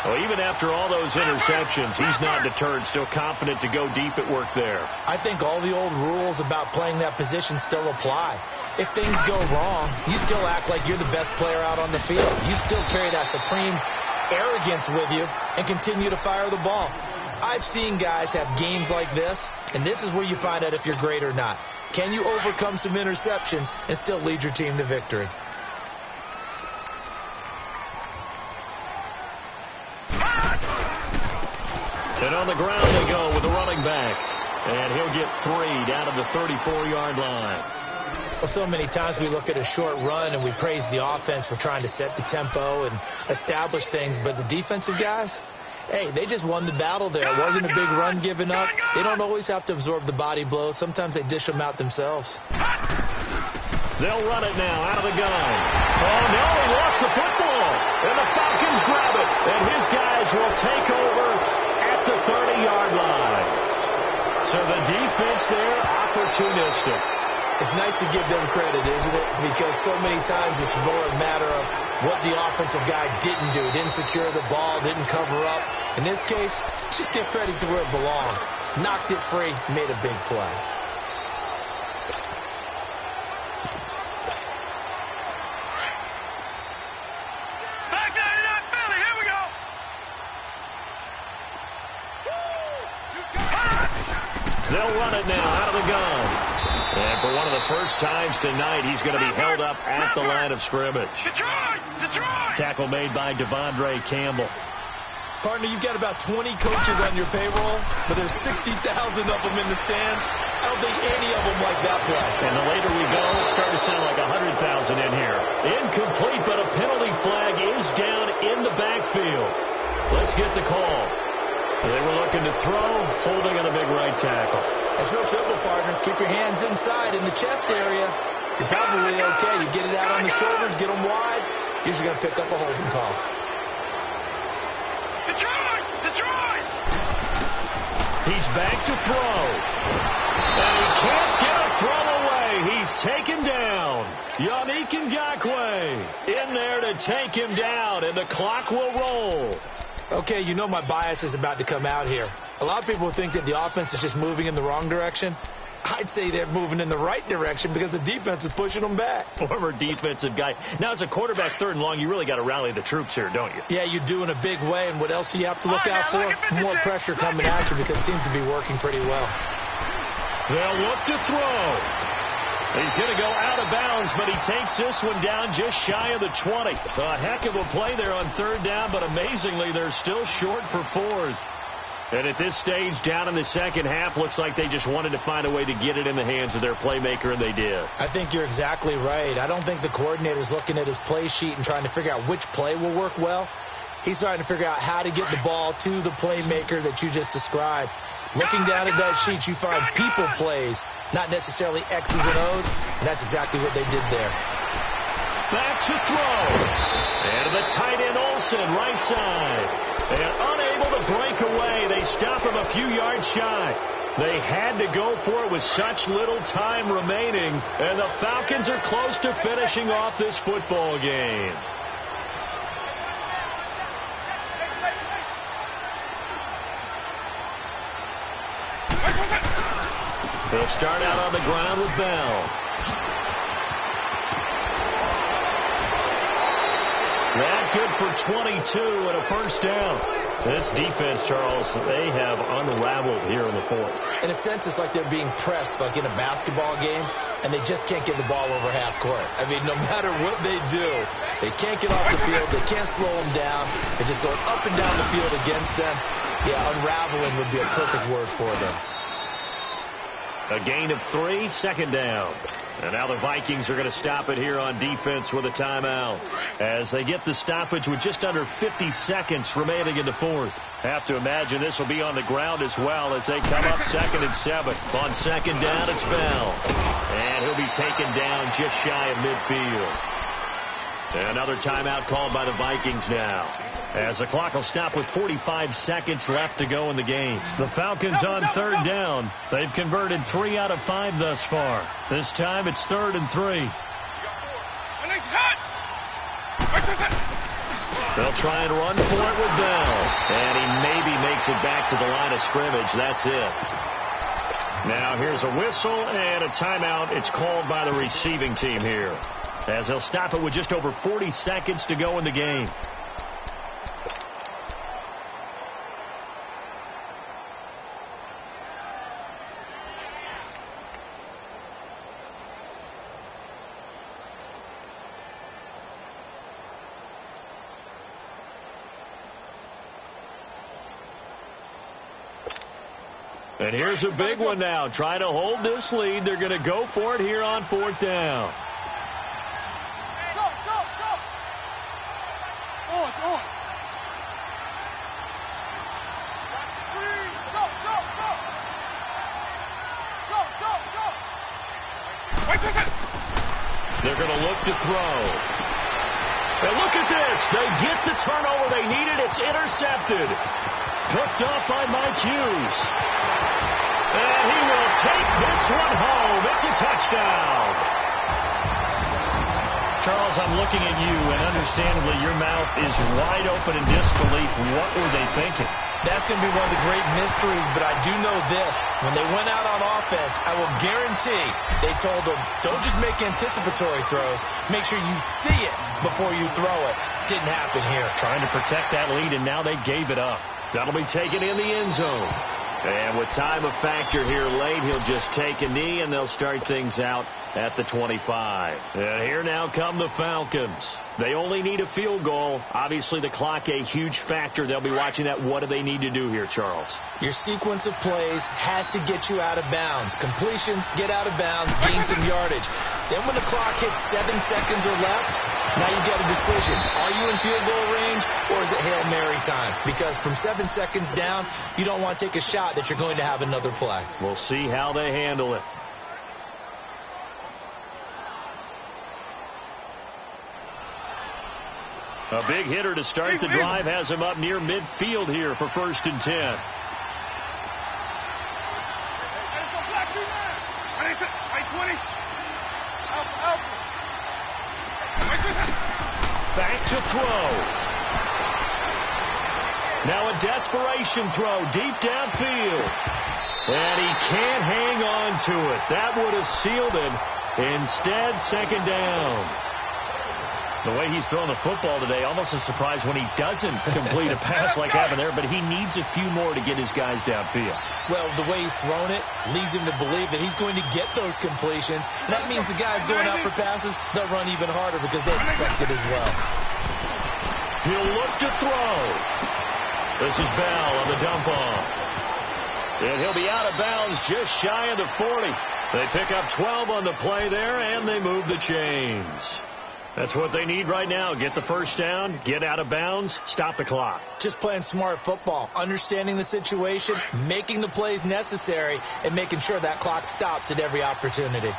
Well, even after all those interceptions, he's not deterred, still confident to go deep at work there. I think all the old rules about playing that position still apply. If things go wrong, you still act like you're the best player out on the field. You still carry that supreme arrogance with you and continue to fire the ball. I've seen guys have games like this, and this is where you find out if you're great or not. Can you overcome some interceptions and still lead your team to victory? And on the ground they go with the running back. And he'll get 3 down to the 34-yard line. Well, so many times we look at a short run and we praise the offense for trying to set the tempo and establish things. But the defensive guys, hey, they just won the battle there. It wasn't a big run given up. They don't always have to absorb the body blows. Sometimes they dish them out themselves. They'll run it now out of the gun. Oh, no, he lost the football. And the Falcons grab it. And his guys will take over at the 30-yard line. So the defense there, opportunistic. It's nice to give them credit, isn't it? Because so many times it's more a matter of what the offensive guy didn't do. Didn't secure the ball, didn't cover up. In this case, just give credit to where it belongs. Knocked it free, made a big play. They'll run it now out of the gun. And for one of the first times tonight, he's going to be held up at the line of scrimmage. Detroit! Tackle made by Devondre Campbell. Partner, you've got about 20 coaches on your payroll, but there's 60,000 of them in the stands. I don't think any of them like that play. And the later we go, it's starting to sound like 100,000 in here. Incomplete, but a penalty flag is down in the backfield. Let's get the call. They were looking to throw, holding on a big right tackle. It's real simple, partner. Keep your hands inside in the chest area. You're probably okay. You get it out on the shoulders, get them wide. Usually going to pick up a holding call. Detroit! He's back to throw. And he can't get a throw away. He's taken down. Yannick Ngakoue in there to take him down, and the clock will roll. Okay, you know my bias is about to come out here. A lot of people think that the offense is just moving in the wrong direction. I'd say they're moving in the right direction because the defense is pushing them back. Former defensive guy. Now, as a quarterback, 3rd and long, you really got to rally the troops here, don't you? Yeah, you do in a big way. And what else do you have to look out for? More pressure coming at you because it seems to be working pretty well. They'll look to throw. He's going to go out of bounds, but he takes this one down just shy of the 20. A heck of a play there on 3rd down, but amazingly, they're still short for 4th. And at this stage, down in the second half, looks like they just wanted to find a way to get it in the hands of their playmaker, and they did. I think you're exactly right. I don't think the coordinator's looking at his play sheet and trying to figure out which play will work well. He's trying to figure out how to get the ball to the playmaker that you just described. Looking down at that sheet, you find people plays, not necessarily X's and O's, and that's exactly what they did there. Back to throw. And the tight end Olsen, right side. And unable to break away. They stop him a few yards shy. They had to go for it with such little time remaining, and the Falcons are close to finishing off this football game. They'll start out on the ground with Bell. That good for 22 and a first down. This defense, Charles, they have unraveled here in the 4th. In a sense, it's like they're being pressed, like in a basketball game, and they just can't get the ball over half court. I mean, no matter what they do, they can't get off the field. They can't slow them down. They're just going up and down the field against them. Yeah, unraveling would be a perfect word for them. A gain of 3, 2nd down. And now the Vikings are going to stop it here on defense with a timeout as they get the stoppage with just under 50 seconds remaining in the 4th. Have to imagine this will be on the ground as well as they come up 2nd and 7. On 2nd down, it's Bell. And he'll be taken down just shy of midfield. Another timeout called by the Vikings now, as the clock will stop with 45 seconds left to go in the game. The Falcons on 3rd down. They've converted 3 out of 5 thus far. This time it's 3rd and 3. They'll try and run for it with Bell. And he maybe makes it back to the line of scrimmage. That's it. Now here's a whistle and a timeout. It's called by the receiving team here, as they'll stop it with just over 40 seconds to go in the game. And here's a big one now. Trying to hold this lead. They're going to go for it here on 4th down. They're going to look to throw. And look at this. They get the turnover they needed. It's intercepted. Picked off by Mike Hughes. And he will take this one home. It's a touchdown. Charles, I'm looking at you, and understandably, your mouth is wide open in disbelief. What were they thinking? That's going to be one of the great mysteries, but I do know this. When they went out on offense, I will guarantee they told them, don't just make anticipatory throws. Make sure you see it before you throw it. Didn't happen here. Trying to protect that lead, and now they gave it up. That'll be taken in the end zone. And with time a factor here late, he'll just take a knee, and they'll start things out at the 25. And here now come the Falcons. They only need a field goal. Obviously, the clock a huge factor. They'll be watching that. What do they need to do here, Charles? Your sequence of plays has to get you out of bounds. Completions, get out of bounds, gain some yardage. Then when the clock hits 7 seconds or left, now you get a decision. Are you in field goal range, or is it Hail Mary time? Because from 7 seconds down, you don't want to take a shot that you're going to have another play. We'll see how they handle it. A big hitter to start the drive has him up near midfield here for 1st and 10. Back to throw. Now a desperation throw deep downfield. And he can't hang on to it. That would have sealed it. Instead, 2nd down. The way he's throwing the football today, almost a surprise when he doesn't complete a pass like having there, but he needs a few more to get his guys downfield. Well, the way he's thrown it leads him to believe that he's going to get those completions. And that means the guys going out for passes, they'll run even harder because they expect it as well. He'll look to throw. This is Bell on the dump off. And he'll be out of bounds just shy of the 40. They pick up 12 on the play there, and they move the chains. That's what they need right now. Get the first down, get out of bounds, stop the clock. Just playing smart football, understanding the situation, making the plays necessary, and making sure that clock stops at every opportunity.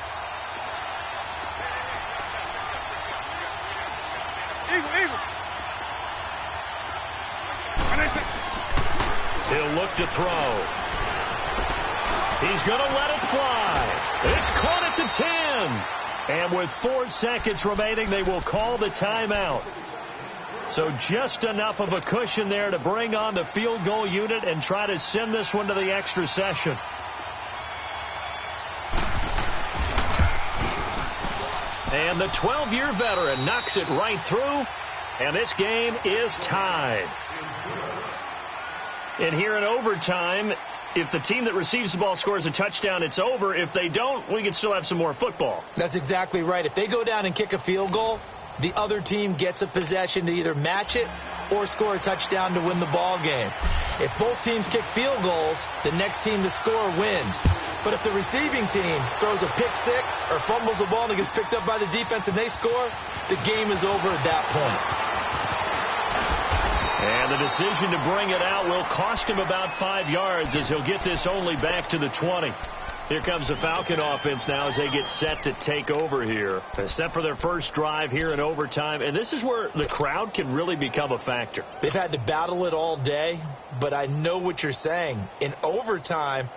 He'll look to throw. He's going to let it fly. It's caught at the 10. And with 4 seconds remaining, they will call the timeout. So just enough of a cushion there to bring on the field goal unit and try to send this one to the extra session. And the 12-year veteran knocks it right through, and this game is tied. And here in overtime, if the team that receives the ball scores a touchdown, it's over. If they don't, we can still have some more football. That's exactly right. If they go down and kick a field goal, the other team gets a possession to either match it or score a touchdown to win the ball game. If both teams kick field goals, the next team to score wins. But if the receiving team throws a pick six or fumbles the ball and it gets picked up by the defense and they score, the game is over at that point. And the decision to bring it out will cost him about 5 yards as he'll get this only back to the 20. Here comes the Falcon offense now as they get set to take over here. Set for their first drive here in overtime. And this is where the crowd can really become a factor. They've had to battle it all day, but I know what you're saying. In overtime,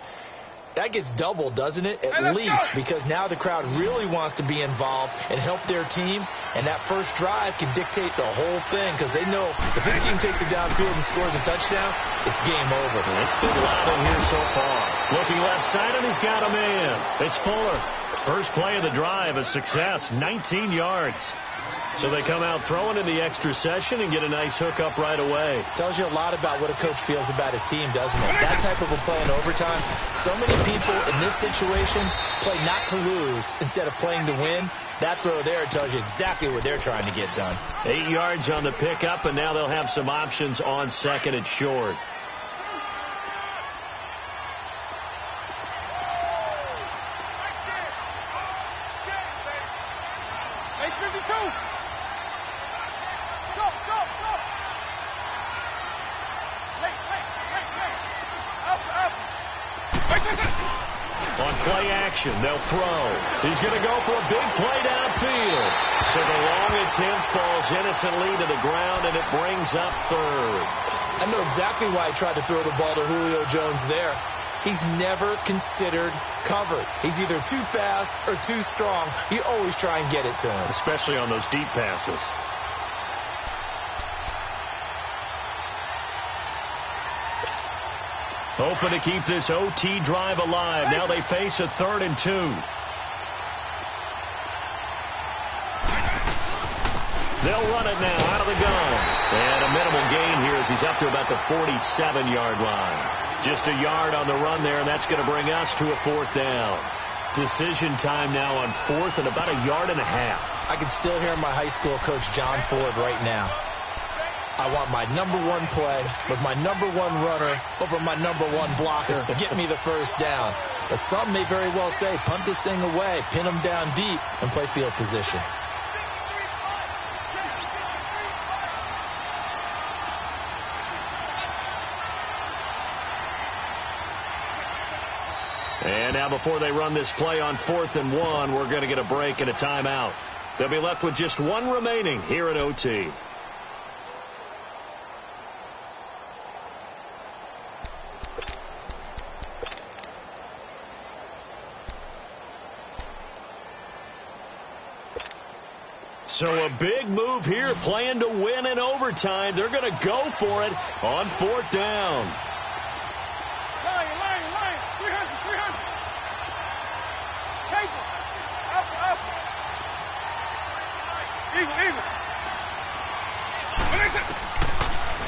that gets doubled, doesn't it? At least, because now the crowd really wants to be involved and help their team. And that first drive can dictate the whole thing because they know if this team takes it downfield and scores a touchdown, it's game over. It's been loud in here so far. Looking left side, and he's got a man. It's Fuller. First play of the drive, a success, 19 yards. So they come out throwing in the extra session and get a nice hook up right away. Tells you a lot about what a coach feels about his team, doesn't it? That type of a play in overtime. So many people in this situation play not to lose instead of playing to win. That throw there tells you exactly what they're trying to get done. 8 yards on the pickup, and now they'll have some options on second and short. On play action, they'll throw. He's going to go for a big play downfield. So the long attempt falls innocently to the ground, and it brings up third. I know exactly why he tried to throw the ball to Julio Jones there. he's never considered covered. He's either too fast or too strong. You always try and get it to him. Especially on those deep passes. Hoping to keep this OT drive alive. Now they face a 3rd and 2. They'll run it now out of the gun. And a minimal gain here as he's up to about the 47-yard line. Just a yard on the run there, and that's going to bring us to a 4th down. Decision time now on 4th and about a yard and a half. I can still hear my high school coach, John Ford, right now. I want my #1 play with my #1 runner over my #1 blocker. Get me the first down. But some may very well say, punt this thing away, pin them down deep, and play field position. And now before they run this play on 4th and 1, we're going to get a break and a timeout. They'll be left with just one remaining here at OT. So a big move here, playing to win in overtime. They're going to go for it on 4th down. Lion, 300. Take it. Up. Eagle.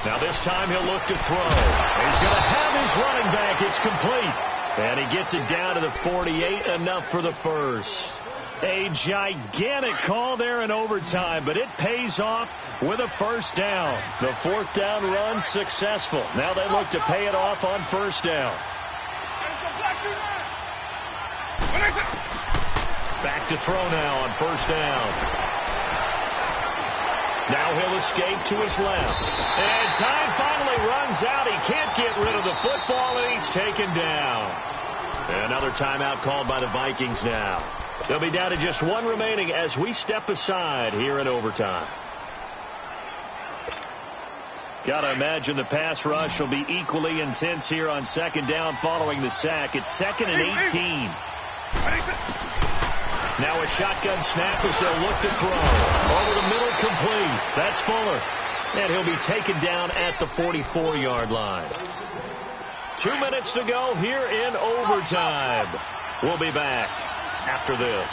Now this time he'll look to throw. He's going to have his running back. It's complete. And he gets it down to the 48, enough for the first. A gigantic call there in overtime, but it pays off with a first down. The 4th down run successful. Now they look to pay it off on 1st down. Back to throw now on 1st down. Now he'll escape to his left. And time finally runs out. He can't get rid of the football, and he's taken down. Another timeout called by the Vikings now. They'll be down to just one remaining as we step aside here in overtime. Got to imagine the pass rush will be equally intense here on 2nd down following the sack. It's 2nd and 18. Now a shotgun snap as they'll look to throw. Over the middle, complete. That's Fuller. And he'll be taken down at the 44-yard line. 2 minutes to go here in overtime. We'll be back after this.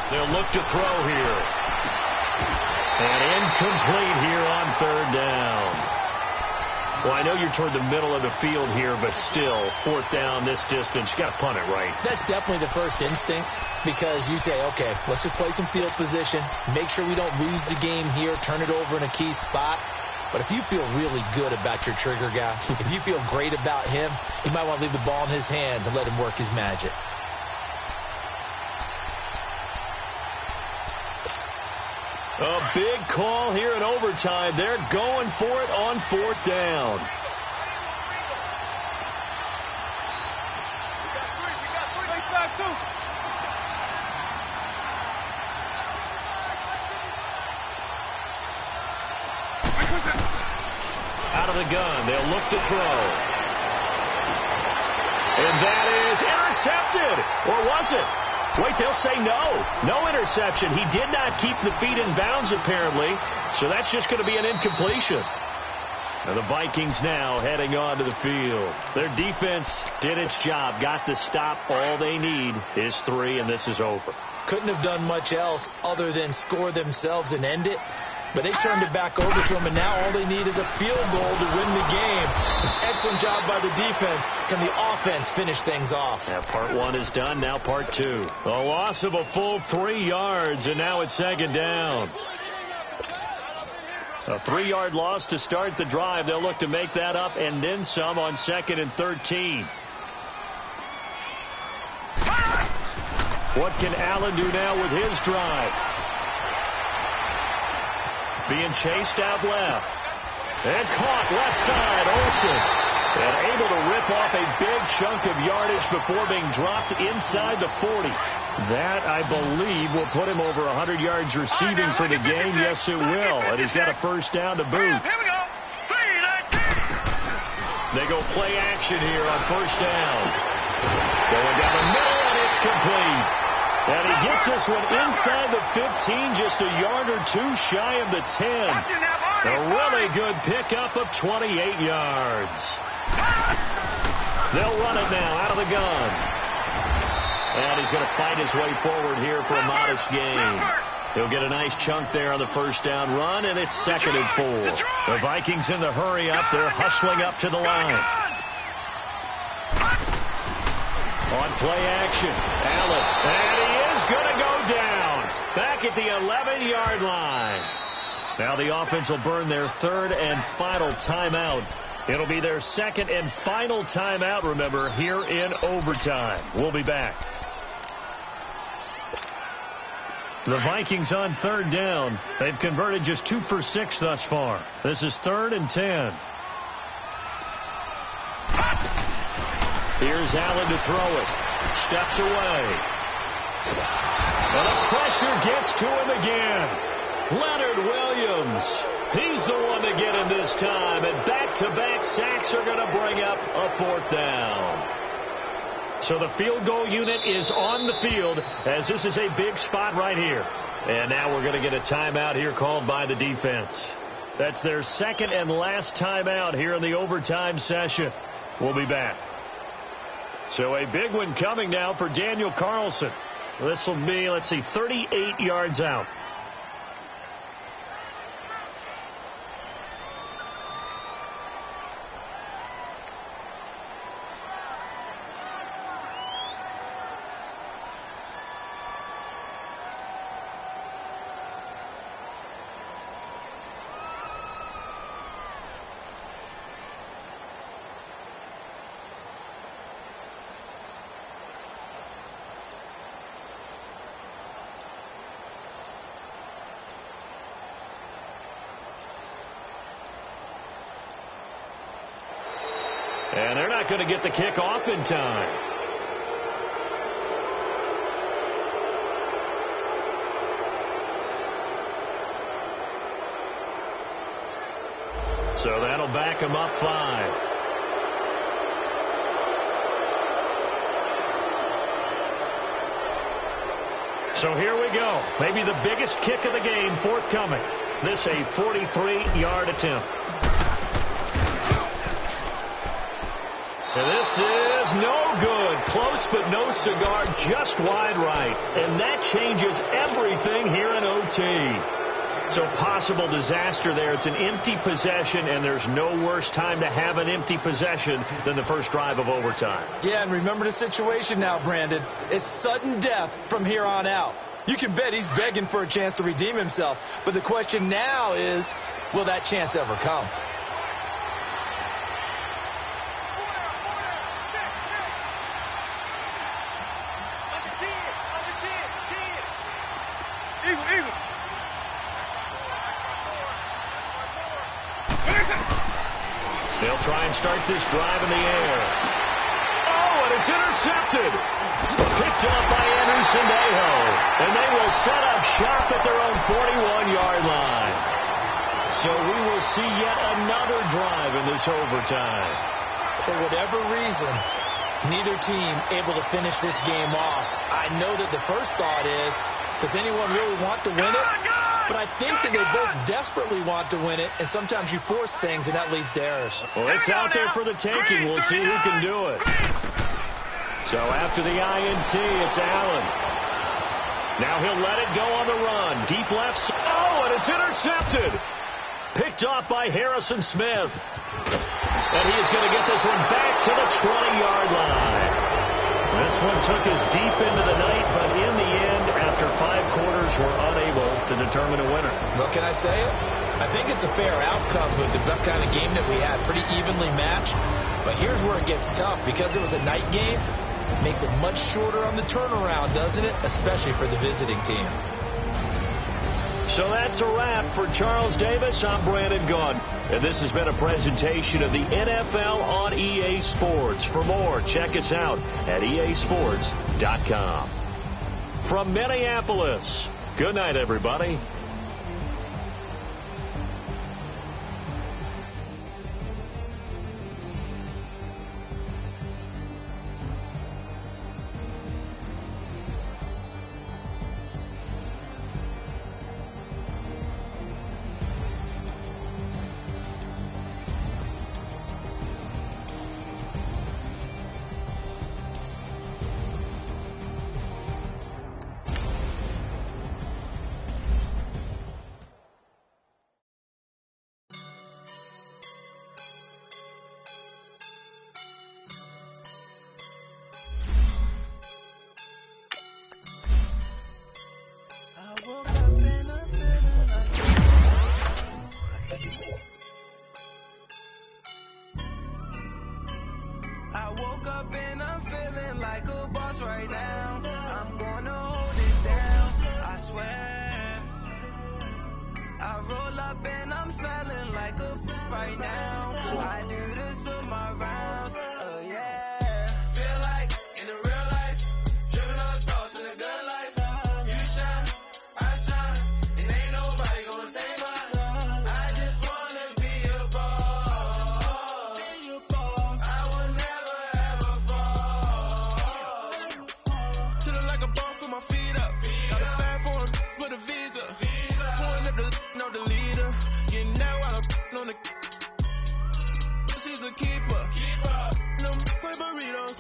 They'll look to throw here. And incomplete here on 3rd down. Well, I know you're toward the middle of the field here, but still, 4th down this distance, you got to punt it right. That's definitely the first instinct, because you say, okay, let's just play some field position, make sure we don't lose the game here, turn it over in a key spot. But if you feel really good about your trigger guy, if you feel great about him, you might want to leave the ball in his hands and let him work his magic. A big call here in overtime. They're going for it on 4th down. Out of the gun, they'll look to throw. And that is intercepted. Or was it? Wait, they'll say no. No interception. He did not keep the feet in bounds, apparently. So that's just going to be an incompletion. And the Vikings now heading onto the field. Their defense did its job. Got the stop. All they need is 3, and this is over. Couldn't have done much else other than score themselves and end it. But they turned it back over to him, and now all they need is a field goal to win the game. Excellent job by the defense. Can the offense finish things off? Yeah, part 1 is done. Now part 2. A loss of a full 3 yards, and now it's 2nd down. A 3-yard loss to start the drive. They'll look to make that up and then some on 2nd and 13. What can Allen do now with his drive? being chased out left. And caught left side, Olsen. And able to rip off a big chunk of yardage before being dropped inside the 40. That, I believe, will put him over 100 yards receiving for the game. Yes, it will. And he's got a first down to boot. Here we go. They go play action here on first down. Going down the middle, and it's complete. And he gets this one inside the 15, just a yard or two shy of the 10. A really good pickup of 28 yards. They'll run it now out of the gun. And he's going to fight his way forward here for a modest gain. He'll get a nice chunk there on the first down run, and it's 2nd and 4. The Vikings in the hurry up. They're hustling up to the line. On play action, Allen. And he is going to go down. Back at the 11-yard line. Now the offense will burn their 3rd and final timeout. It'll be their 2nd and final timeout, remember, here in overtime. We'll be back. The Vikings on 3rd down. They've converted just 2 for 6 thus far. This is 3rd and 10. Here's Allen to throw it. Steps away. And the pressure gets to him again. Leonard Williams. He's the one to get him this time. And back-to-back sacks are going to bring up a 4th down. So the field goal unit is on the field as this is a big spot right here. And now we're going to get a timeout here called by the defense. That's their 2nd and last timeout here in the overtime session. We'll be back. So a big one coming now for Daniel Carlson. This will be, 38 yards out. And they're not going to get the kick off in time. So that'll back them up 5. So here we go. Maybe the biggest kick of the game forthcoming. This a 43-yard attempt. And this is no good. Close but no cigar, just wide right. And that changes everything here in OT. So possible disaster there. It's an empty possession, and there's no worse time to have an empty possession than the first drive of overtime. Yeah, and remember the situation now, Brandon. It's sudden death from here on out. You can bet he's begging for a chance to redeem himself. But the question now is, will that chance ever come? They'll try and start this drive in the air. Oh, and it's intercepted. Picked up by Anderson Dejo. And they will set up shop at their own 41-yard line. So we will see yet another drive in this overtime. For whatever reason, neither team able to finish this game off. I know that the first thought is, does anyone really want to win it? But I think that they both desperately want to win it, and sometimes you force things, and that leads to errors. Well, it's out there for the taking. We'll see who can do it. So after the INT, it's Allen. Now he'll let it go on the run. Deep left. Oh, and it's intercepted. Picked off by Harrison Smith. And he is going to get this one back to the 20-yard line. This one took us deep into the night, but in the end, after 5 quarters, we're unable to determine a winner. Well, can I say it? I think it's a fair outcome with the kind of game that we had, pretty evenly matched. But here's where it gets tough. Because it was a night game, it makes it much shorter on the turnaround, doesn't it? Especially for the visiting team. So that's a wrap for Charles Davis. I'm Brandon Gunn, and this has been a presentation of the NFL on EA Sports. For more, check us out at easports.com. From Minneapolis, good night, everybody. I woke up and I'm feeling like a boss right now. I'm gonna hold it down, I swear. I roll up and I'm smelling like a right now. I do this for my rounds, yeah. Feel like in the real life, driven on stars in a good life. You shine, I shine, and ain't nobody gonna take mine. I just wanna be a boss. I will never ever fall. Chillin' like a boss with my feet up. Got a bag for him with a visa. Pulling up the no the leader. Getting that while I'm on the. She's a keeper. No quick burritos.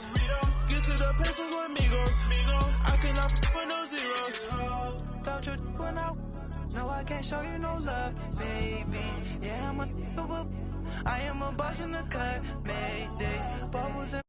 Get to the pesos with amigos. I cannot with no zeros. Don't you when no, I can't show you no love, baby. Yeah, I am a boss in the cut, Mayday. Bubbles and